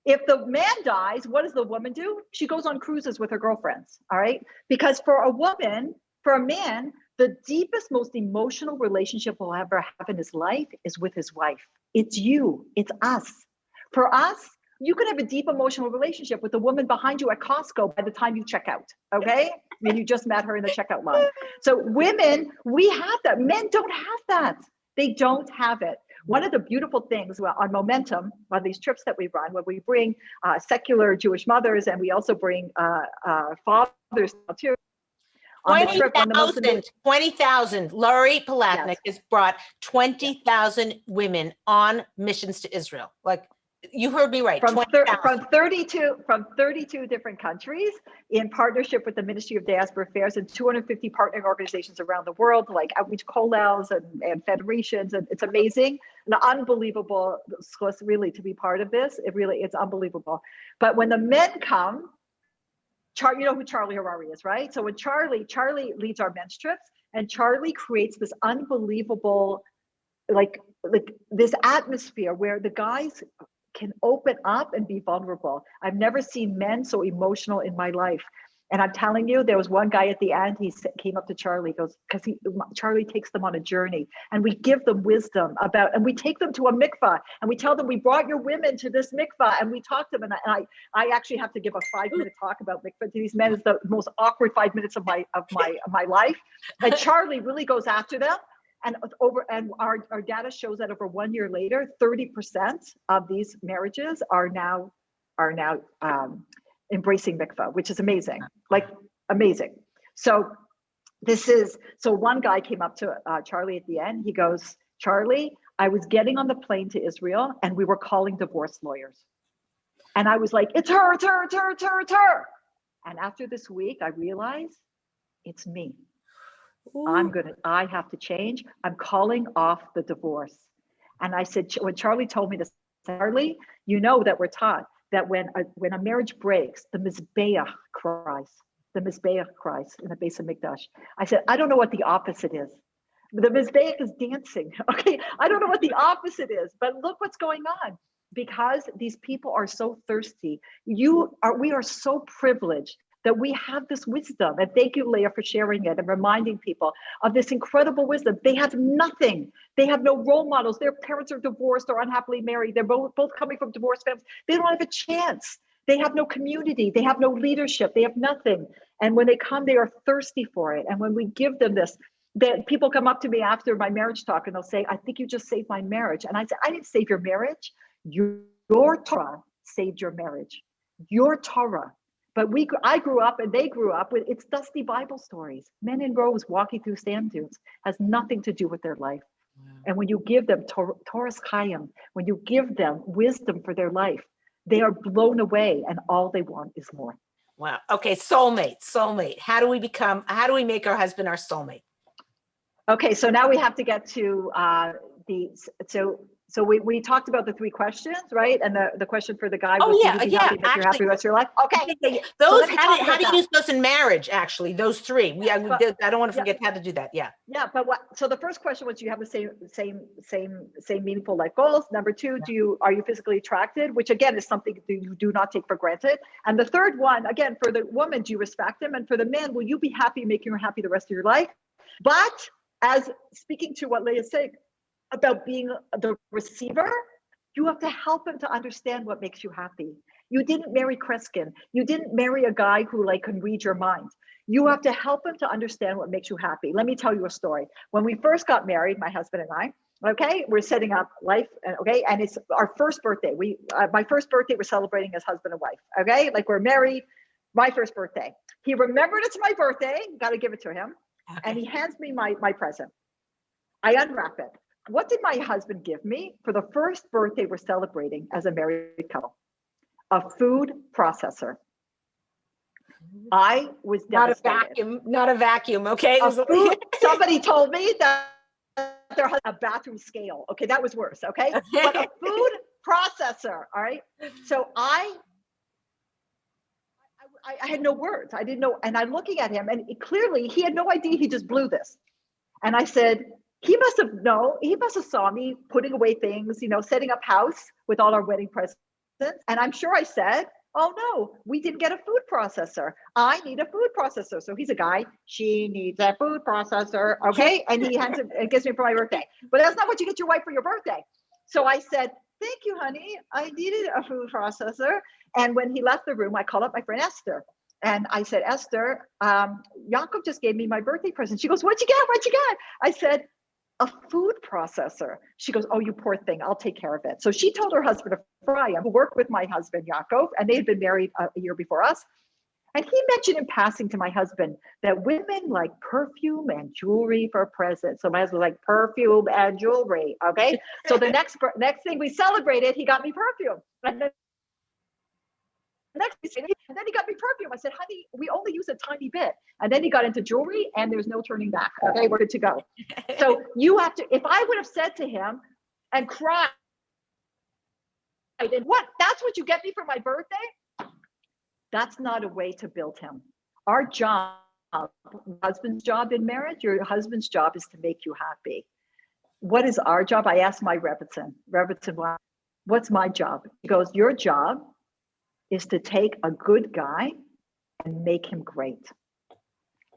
If the man dies, what does the woman do? She goes on cruises with her girlfriends, all right? Because for a man, the deepest, most emotional relationship he'll ever have in his life is with his wife. It's you, it's us. For us, you could have a deep emotional relationship with the woman behind you at Costco by the time you check out, okay? I mean, you just met her in the checkout line. So women, we have that. Men don't have that. They don't have it. One of the beautiful things on Momentum, on these trips that we run, when we bring secular Jewish mothers, and we also bring fathers too. 20,000. Lori Palatnik has brought 20,000 women on missions to Israel. Like, you heard me right. From 32 different countries, in partnership with the Ministry of Diaspora Affairs and 250 partnering organizations around the world, like outreach kollels and federations. And it's amazing, an unbelievable, really, to be part of this. It's unbelievable. But when the men come, you know who Charlie Harari is, right? So when Charlie leads our men's trips, and Charlie creates this unbelievable, like this atmosphere where the guys can open up and be vulnerable. I've never seen men so emotional in my life. And I'm telling you, there was one guy at the end, he came up to Charlie, goes, because Charlie takes them on a journey, and we give them wisdom and we take them to a mikvah, and we tell them, we brought your women to this mikvah, and we talk to them. And I actually have to give a 5-minute talk about mikvah to these men. It's the most awkward 5 minutes of my life. And Charlie really goes after them. And our data shows that over 1 year later, 30% of these marriages are now embracing mikvah, which is amazing, like amazing. So one guy came up to Charlie at the end. He goes, Charlie, I was getting on the plane to Israel and we were calling divorce lawyers. And I was like, it's her, it's her, it's her, it's her, it's her. And after this week, I realized it's me. I have to change. I'm calling off the divorce. And I said, when Charlie told me this, Charlie, you know that we're taught that when a marriage breaks, the Mizbeach cries. The Mizbeach cries in the base of Mikdash. I said, I don't know what the opposite is. The Mizbeach is dancing. Okay, I don't know what the opposite is, but look what's going on. Because these people are so thirsty. We are so privileged that we have this wisdom. And thank you, Leah, for sharing it and reminding people of this incredible wisdom. They have nothing. They have no role models. Their parents are divorced or unhappily married. They're both coming from divorced families. They don't have a chance. They have no community. They have no leadership. They have nothing. And when they come, they are thirsty for it. And when we give them this, people come up to me after my marriage talk and they'll say, I think you just saved my marriage. And I say, I didn't save your marriage. Your Torah saved your marriage. Your Torah. But I grew up and they grew up with, it's dusty Bible stories. Men in robes walking through sand dunes has nothing to do with their life. Wow. And when you give them Torah's Chaim, when you give them wisdom for their life, they are blown away and all they want is more. Wow. Okay. Soulmate. How do we make our husband our soulmate? Okay. So now we have to get to So we talked about the 3 questions, right? And the question for the guy was, happy that you're happy the rest of your life? Okay. Those, how do you use those in marriage, actually, those 3? I don't want to forget how to do that. Yeah. Yeah, but so the first question was, do you have the same meaningful life goals? Number 2, are you physically attracted? Which again is something that you do not take for granted. And the third one, again, for the woman, do you respect him? And for the man, will you be happy making her happy the rest of your life? But as speaking to what Leah said, about being the receiver, you have to help him to understand what makes you happy. You didn't marry Kreskin. You didn't marry a guy who can read your mind. You have to help him to understand what makes you happy. Let me tell you a story. When we first got married, my husband and I, okay, we're setting up life, okay, and it's our first birthday. My first birthday, we're celebrating as husband and wife, okay, like we're married. My first birthday. He remembered it's my birthday. Got to give it to him, okay. And he hands me my present. I unwrap it. What did my husband give me for the first birthday we're celebrating as a married couple? A food processor. I was devastated. Not a vacuum, okay? Somebody told me that there has a bathroom scale. Okay, that was worse, okay? But a food processor, all right? So I had no words. I didn't know, and I'm looking at him, and clearly he had no idea he just blew this. And I said, he must have saw me putting away things, setting up house with all our wedding presents. And I'm sure I said, oh no, we didn't get a food processor. I need a food processor. So he's a guy, she needs a food processor. Okay. And he hands it and gives me for my birthday. But that's not what you get your wife for your birthday. So I said, thank you, honey. I needed a food processor. And when he left the room, I called up my friend Esther. And I said, Esther, Yaakov just gave me my birthday present. She goes, what'd you get? I said, a food processor. She goes, oh, you poor thing, I'll take care of it. So she told her husband, Ephraim, who worked with my husband, Yaakov, and they had been married a year before us. And he mentioned in passing to my husband that women like perfume and jewelry for presents. So my husband was like, perfume and jewelry, okay? So the next thing we celebrated, he got me perfume. And then and then he got me perfume. I said, honey, we only use a tiny bit. And then he got into jewelry and there's no turning back. Okay, we're good to go. So you have to, if I would have said to him and cried, and that's what you get me for my birthday? That's not a way to build him. Our job, husband's job in marriage, your husband's job is to make you happy. What is our job? I asked my Rebbitzin, what's my job? He goes, your job is to take a good guy and make him great.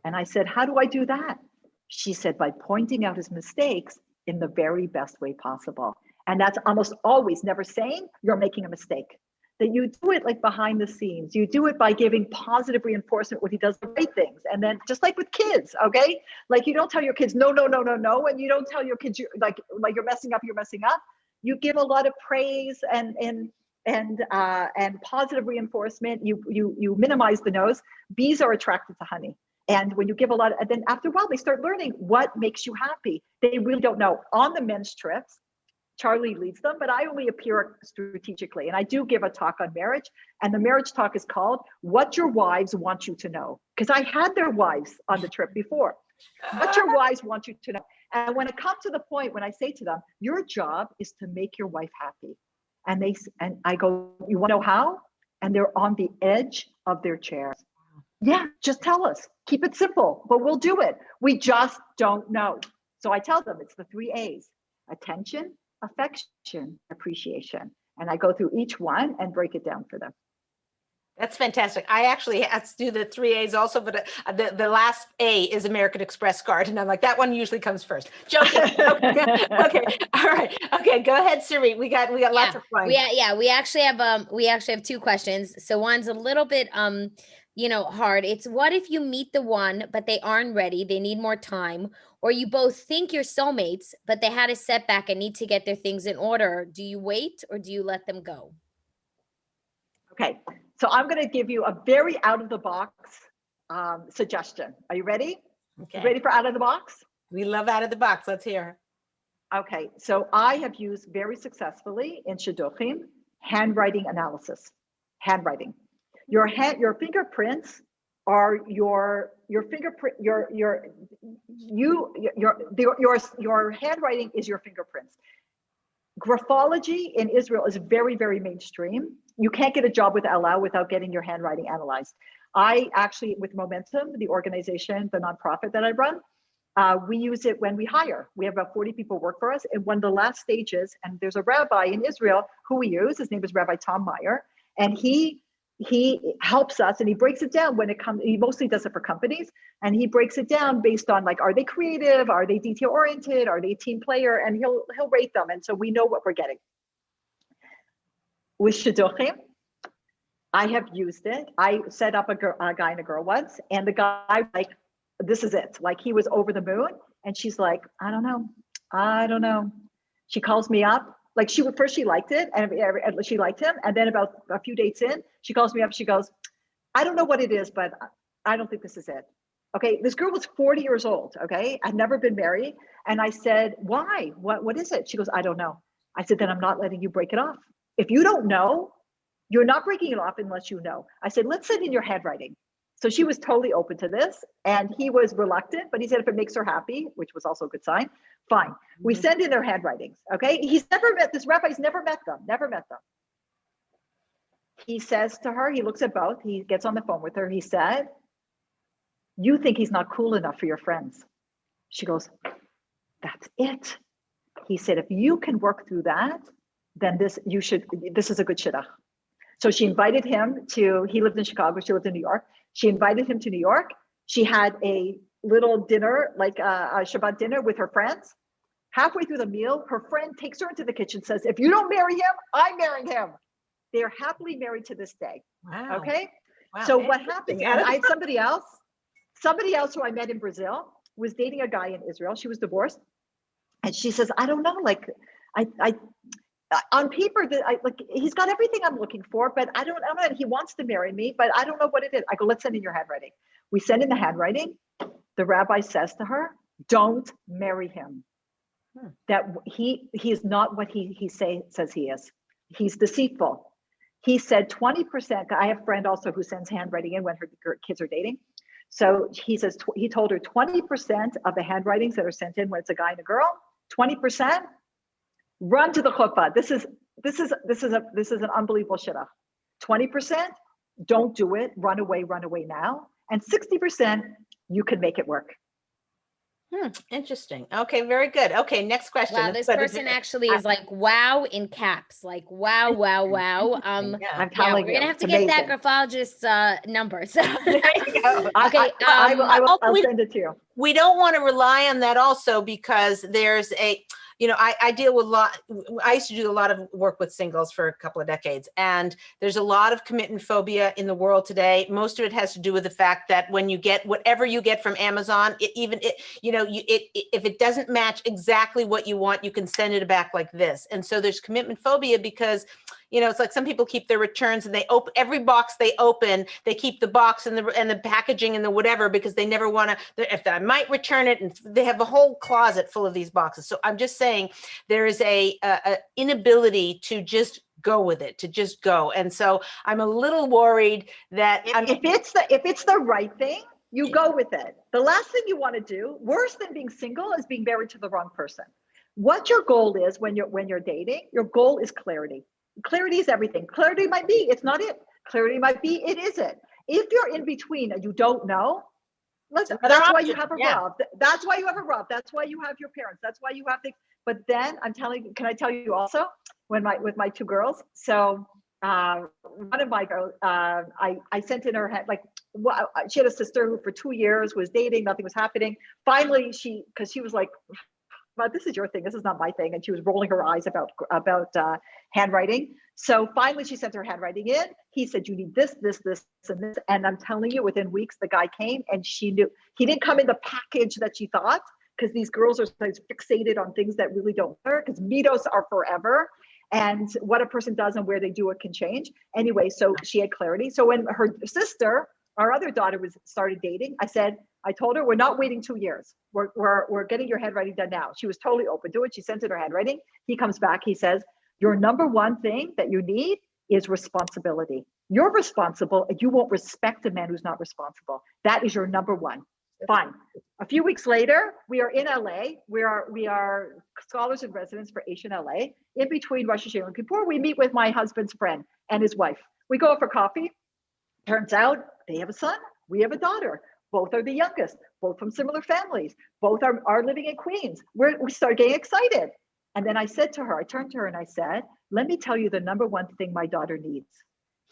And I said, how do I do that? She said, by pointing out his mistakes in the very best way possible. And that's almost always never saying you're making a mistake. that you do it like behind the scenes. You do it by giving positive reinforcement when he does the right things. And then just like with kids, okay? Like you don't tell your kids, no, no, no, no, no. And you don't tell your kids, you're you're messing up, you're messing up. You give a lot of praise and positive reinforcement. You minimize the no's. Bees are attracted to honey. And when you give a lot, and then after a while, they start learning what makes you happy. They really don't know. On the men's trips, Charlie leads them, but I only appear strategically. And I do give a talk on marriage. And the marriage talk is called What Your Wives Want You to Know. Because I had their wives on the trip before. What your wives want you to know. And when it comes to the point when I say to them, your job is to make your wife happy. And I go, you want to know how? And they're on the edge of their chairs. Yeah, just tell us. Keep it simple, but we'll do it. We just don't know. So I tell them it's the 3 A's: attention, affection, appreciation. And I go through each one and break it down for them. That's fantastic. I actually had to do the 3 A's also, but the last A is American Express card. And I'm like, that one usually comes first. Joking. Okay. All right. Okay. Go ahead, Siri. We got lots of fun. We actually have 2 questions. So one's a little bit, hard. It's what if you meet the one, but they aren't ready. They need more time, or you both think you're soulmates, but they had a setback and need to get their things in order. Do you wait or do you let them go? Okay. So I'm going to give you a very out of the box suggestion. Are you ready? Okay. Ready for out of the box? We love out of the box. Let's hear. Okay. So I have used very successfully in shidduchim handwriting analysis. Handwriting. Your fingerprints are your fingerprint. Your handwriting is your fingerprints. Graphology in Israel is very, very mainstream. You can't get a job with Ella without getting your handwriting analyzed. I actually, with Momentum, the organization, the nonprofit that I run, we use it when we hire. We have about 40 people work for us. And one of the last stages, and there's a rabbi in Israel who we use, his name is Rabbi Tom Meyer, and he helps us and he breaks it down when it comes, he mostly does it for companies, and he breaks it down based on like, are they creative? Are they detail oriented? Are they a team player? And he'll rate them. And so we know what we're getting. With shidduchim, I have used it. I set up a guy and a girl once, and the guy, like, this is it. Like, he was over the moon, and she's like, I don't know. She calls me up. Like, she liked it, and she liked him. And then about a few dates in, she calls me up. She goes, I don't know what it is, but I don't think this is it. Okay, this girl was 40 years old. Okay, I'd never been married. And I said, why? What is it? She goes, I don't know. I said, then I'm not letting you break it off. If you don't know, you're not breaking it off unless you know. I said, let's send in your handwriting. So she was totally open to this, and he was reluctant, but he said if it makes her happy, which was also a good sign, fine. We send in their handwritings, okay? This rabbi's never met them. He says to her, he looks at both, he gets on the phone with her, he said, you think he's not cool enough for your friends. She goes, that's it. He said, if you can work through that, then this is a good shidduch. So she invited him he lived in Chicago, she lived in New York. She invited him to New York. She had a little dinner, like a Shabbat dinner with her friends. Halfway through the meal, her friend takes her into the kitchen, says, if you don't marry him, I'm marrying him. They're happily married to this day. Wow. Okay. Wow. So what happened? And I had somebody else who I met in Brazil was dating a guy in Israel. She was divorced. And she says, I don't know, like, I on paper, he's got everything I'm looking for, but I don't know. He wants to marry me, but I don't know what it is. I go, let's send in your handwriting. We send in the handwriting. The rabbi says to her, don't marry him. That he is not what he says he is. He's deceitful. He said 20%. I have a friend also who sends handwriting in when her kids are dating. So he says, he told her 20% of the handwritings that are sent in when it's a guy and a girl, 20%, run to the chuppah. This is an unbelievable shidduch. 20%, don't do it. Run away now. And 60%, you can make it work. Interesting. Okay, very good. Okay, next question. Wow, this person actually is like, wow, in caps. Like, wow. I'm telling you, we're gonna have to get that graphologist's number. So. There you go. Okay, I'll send it to you. We don't want to rely on that also because there's I deal with I used to do a lot of work with singles for a couple of decades, and there's a lot of commitment phobia in the world today. Most of it has to do with the fact that when you get whatever you get from Amazon, if it doesn't match exactly what you want, you can send it back like this. And so there's commitment phobia because, it's like some people keep their returns and they open every box they open, they keep the box and the packaging and the whatever, because they never want to, if I might return it, and they have a whole closet full of these boxes. So I'm just saying there is a inability to just go with it, to just go. And so I'm a little worried that if it's the right thing, you go with it. The last thing you want to do, worse than being single, is being married to the wrong person. What your goal is when you're dating, your goal is clarity. Clarity is everything. Clarity might be it's not it. Clarity might be it is it. If you're in between and you don't know, that's why you have a rub. That's why you have a rub. That's why you have your parents. That's why you have things. But then can I tell you also, with my two girls? So one of my girls, I sent in her head, she had a sister who for 2 years was dating, nothing was happening. Finally, because she was like, but this is your thing, this is not my thing. And she was rolling her eyes about handwriting. So finally she sent her handwriting in. He said, you need this, this, this, and this. And I'm telling you, within weeks, the guy came, and she knew he didn't come in the package that she thought, because these girls are fixated on things that really don't matter, because mitos are forever. And what a person does and where they do it can change. Anyway, so she had clarity. So when her sister, our other daughter, started dating, I told her, we're not waiting 2 years. We're getting your handwriting done now. She was totally open to it. She sent in her handwriting. He comes back. He says, your number one thing that you need is responsibility. You're responsible, and you won't respect a man who's not responsible. That is your number one. Fine. A few weeks later, we are in LA. We are scholars in residence for Asian LA. In between Rosh Hashanah and Kippur, we meet with my husband's friend and his wife. We go out for coffee. Turns out they have a son. We have a daughter. Both are the youngest, both from similar families. Both are living in Queens. We start getting excited. And then I turned to her and I said, let me tell you the number one thing my daughter needs.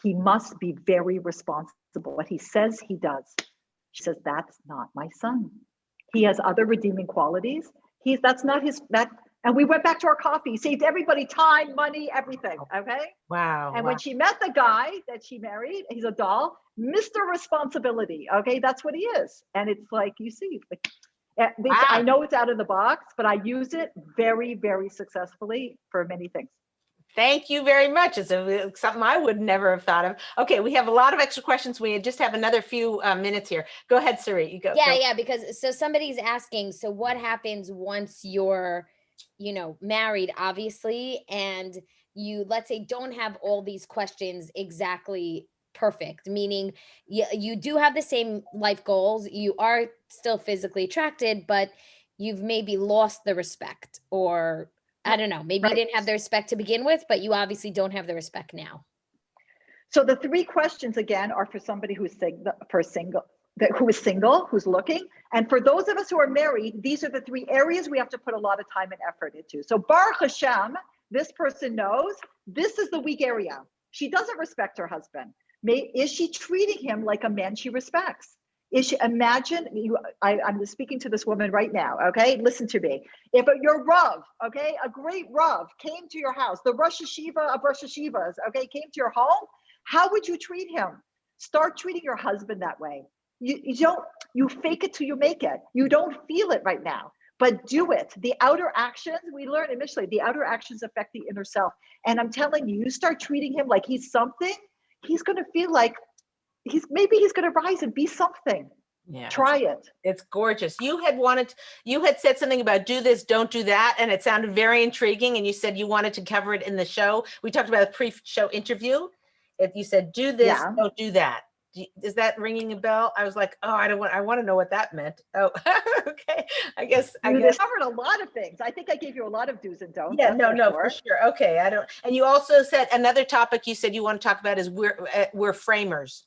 He must be very responsible. What he says he does. She says, that's not my son. He has other redeeming qualities. That's not his, and we went back to our coffee, saved everybody time, money, everything. Okay. Wow. And when she met the guy that she married, he's a doll, Mr. Responsibility. Okay. That's what he is. And it's like, you see, I know it's out of the box, but I use it very, very successfully for many things. Thank you very much. It's something I would never have thought of. Okay, we have a lot of extra questions. We just have another few minutes here. Go ahead, Sari. You go. Yeah, because so somebody's asking, so what happens once you're, married, obviously, and you, let's say, don't have all these questions exactly perfect, meaning you do have the same life goals, you are still physically attracted, but you've maybe lost the respect, or I don't know, maybe you didn't have the respect to begin with, but you obviously don't have the respect now. So the three questions again are for somebody who's single, who's looking. And for those of us who are married, these are the three areas we have to put a lot of time and effort into. So Baruch Hashem, this person knows this is the weak area. She doesn't respect her husband. Is she treating him like a man she respects? I'm speaking to this woman right now, okay? Listen to me. If your Rav, okay, a great Rav came to your house, the Rosh Hashiva of Rosh Hashivas, okay, came to your home, how would you treat him? Start treating your husband that way. You fake it till you make it. You don't feel it right now, but do it. The outer actions, we learn in Mishlei, the outer actions affect the inner self. And I'm telling you, you start treating him like he's something, he's going to feel like he's going to rise and be something. Yeah. Try it. It's gorgeous. You had said something about do this, don't do that. And it sounded very intriguing. And you said you wanted to cover it in the show. We talked about a pre-show interview. If you said, do this, don't do that. Is that ringing a bell? I was like, oh, I want to know what that meant. Oh, okay. I guess covered a lot of things. I think I gave you a lot of do's and don'ts. Yeah, for sure. Okay. And you also said another topic you said you want to talk about is we're framers.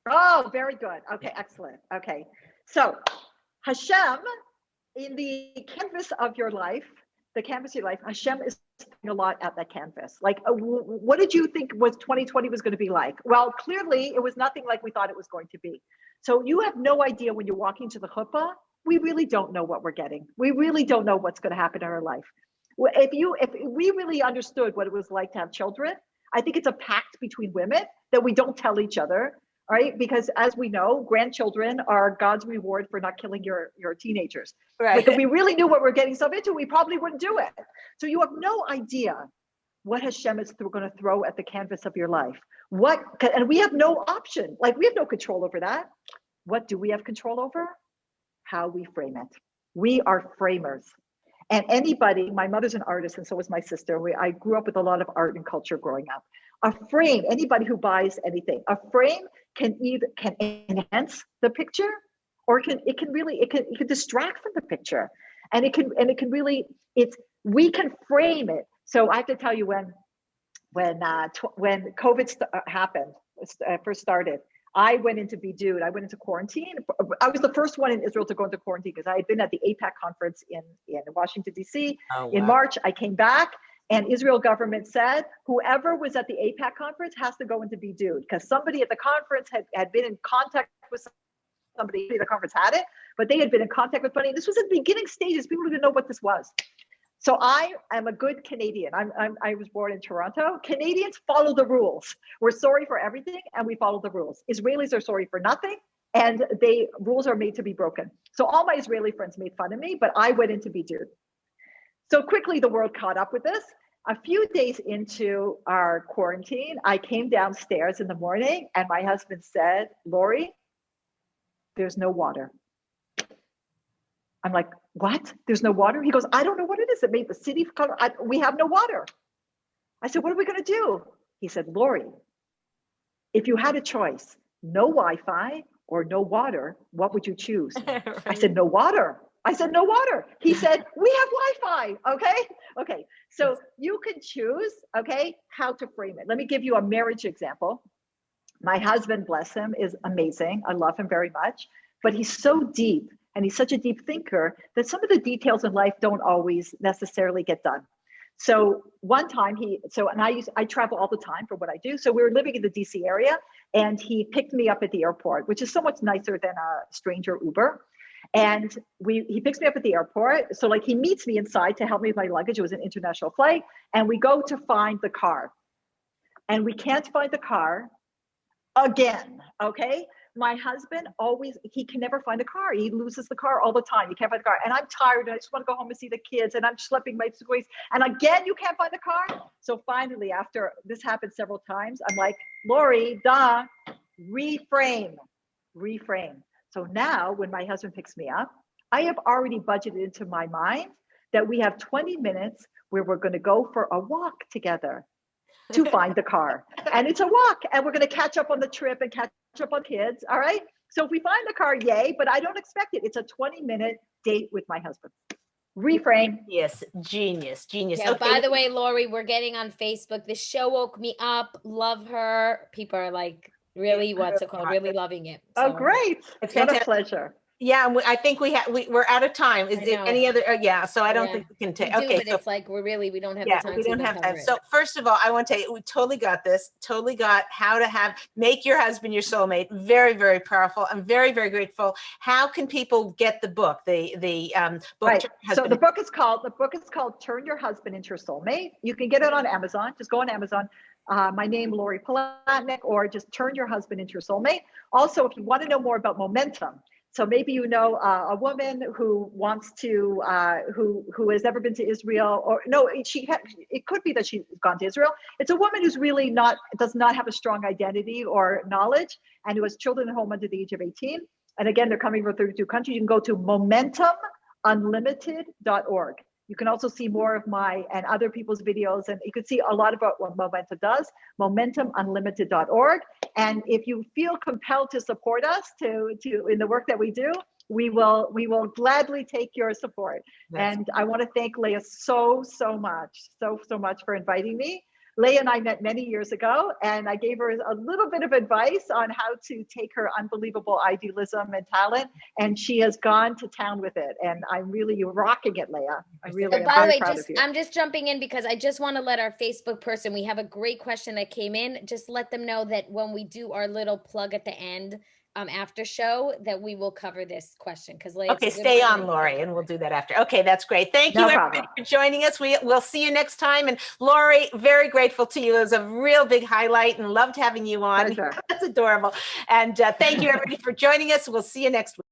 Oh, very good. Okay, excellent. Okay. So Hashem, in the canvas of your life, Hashem is a lot at that canvas. Like, what did you think 2020 was going to be like? Well, clearly it was nothing like we thought it was going to be. So you have no idea when you're walking to the chuppah we really don't know what we're getting. We really don't know what's going to happen in our life. If we really understood what it was like to have children, I think it's a pact between women that we don't tell each other, right? Because as we know, grandchildren are God's reward for not killing your teenagers. Right. Like if we really knew what we're getting stuff into, we probably wouldn't do it. So you have no idea what Hashem is going to throw at the canvas of your life. And we have no option. Like we have no control over that. What do we have control over? How we frame it. We are framers. And anybody, my mother's an artist, and so was my sister. I grew up with a lot of art and culture growing up. A frame, anybody who buys anything, a frame can enhance the picture, or it can distract from the picture, and it can we can frame it. So I have to tell you, when COVID happened, first started, I went into Bidud. I went into quarantine. I was the first one in Israel to go into quarantine because I had been at the APAC conference in Washington, D.C. Oh, wow. In March. I came back, and Israel government said whoever was at the APAC conference has to go into Bidud because somebody at the conference had been in contact with somebody. The conference had it, but they had been in contact with somebody. This was at the beginning stages. People didn't know what this was. So I am a good Canadian. I was born in Toronto. Canadians follow the rules. We're sorry for everything, and we follow the rules. Israelis are sorry for nothing, and rules are made to be broken. So all my Israeli friends made fun of me, but I went into Bidud. So quickly, the world caught up with this. A few days into our quarantine, I came downstairs in the morning, and my husband said, "Lori, there's no water." I'm like, "What? There's no water?" He goes, "I don't know what it is. It made the city, we have no water." I said, "What are we going to do?" He said, "Lori, if you had a choice, no Wi-Fi or no water, what would you choose?" Right. I said, "No water." I said, "No water." He said, "We have Wi-Fi." Okay. So you can choose, how to frame it. Let me give you a marriage example. My husband, bless him, is amazing. I love him very much, but he's so deep. And he's such a deep thinker that some of the details in life don't always necessarily get done. So one time I travel all the time for what I do. So we were living in the DC area, and he picked me up at the airport, which is so much nicer than a stranger Uber. And he picks me up at the airport. So he meets me inside to help me with my luggage. It was an international flight. And we go to find the car. And we can't find the car again, okay? My husband he can never find a car. He loses the car all the time. He can't find the car. And I'm tired, and I just want to go home and see the kids, and I'm schlepping my suitcase. And again, you can't find the car. So finally, after this happened several times, I'm like, "Lori, reframe. So now when my husband picks me up, I have already budgeted into my mind that we have 20 minutes where we're going to go for a walk together to find the car. And it's a walk, and we're going to catch up on the trip and catch up on kids. All right. So if we find the car, yay, but I don't expect it. It's a 20-minute date with my husband. Reframe. Yes. Genius. Yeah, okay. By the way, Lori, we're getting on Facebook. This show woke me up. Love her. People are really, really loving it. So. Oh, great. It's what a pleasure. Yeah, I think we're out of time. Is there any other? So I don't think we can take. Okay, but it's we don't have the time. We don't have time. So first of all, I want to tell you, we totally got this. Totally got how to make your husband your soulmate. Very, very powerful. I'm very, very grateful. How can people get the book? The book. Right. So the book is called Turn Your Husband into Your Soulmate. You can get it on Amazon. Just go on Amazon. My name, Lori Palatnik, or just Turn Your Husband into Your Soulmate. Also, if you want to know more about momentum. So maybe a woman who wants to, who has never been to Israel, or no, it could be that she's gone to Israel. It's a woman who's really does not have a strong identity or knowledge, and who has children at home under the age of 18. And again, they're coming from 32 countries. You can go to momentumunlimited.org. You can also see more of my and other people's videos, and you can see a lot about what Momentum does, momentumunlimited.org. And if you feel compelled to support us in the work that we do, we will gladly take your support. That's and I want to thank Leah so much for inviting me. Leah and I met many years ago, and I gave her a little bit of advice on how to take her unbelievable idealism and talent, and she has gone to town with it. And you're rocking it, Leah. I really am very proud of you. I'm just jumping in because I just want to let our Facebook person, we have a great question that came in. Just let them know that when we do our little plug at the end, after show that we will cover this question because okay, stay on, Lori, and we'll do that after. Okay, that's great. Thank you, everybody, for joining us. We'll see you next time. And Lori, very grateful to you. It was a real big highlight and loved having you on. Pleasure. That's adorable. And thank you, everybody, for joining us. We'll see you next week.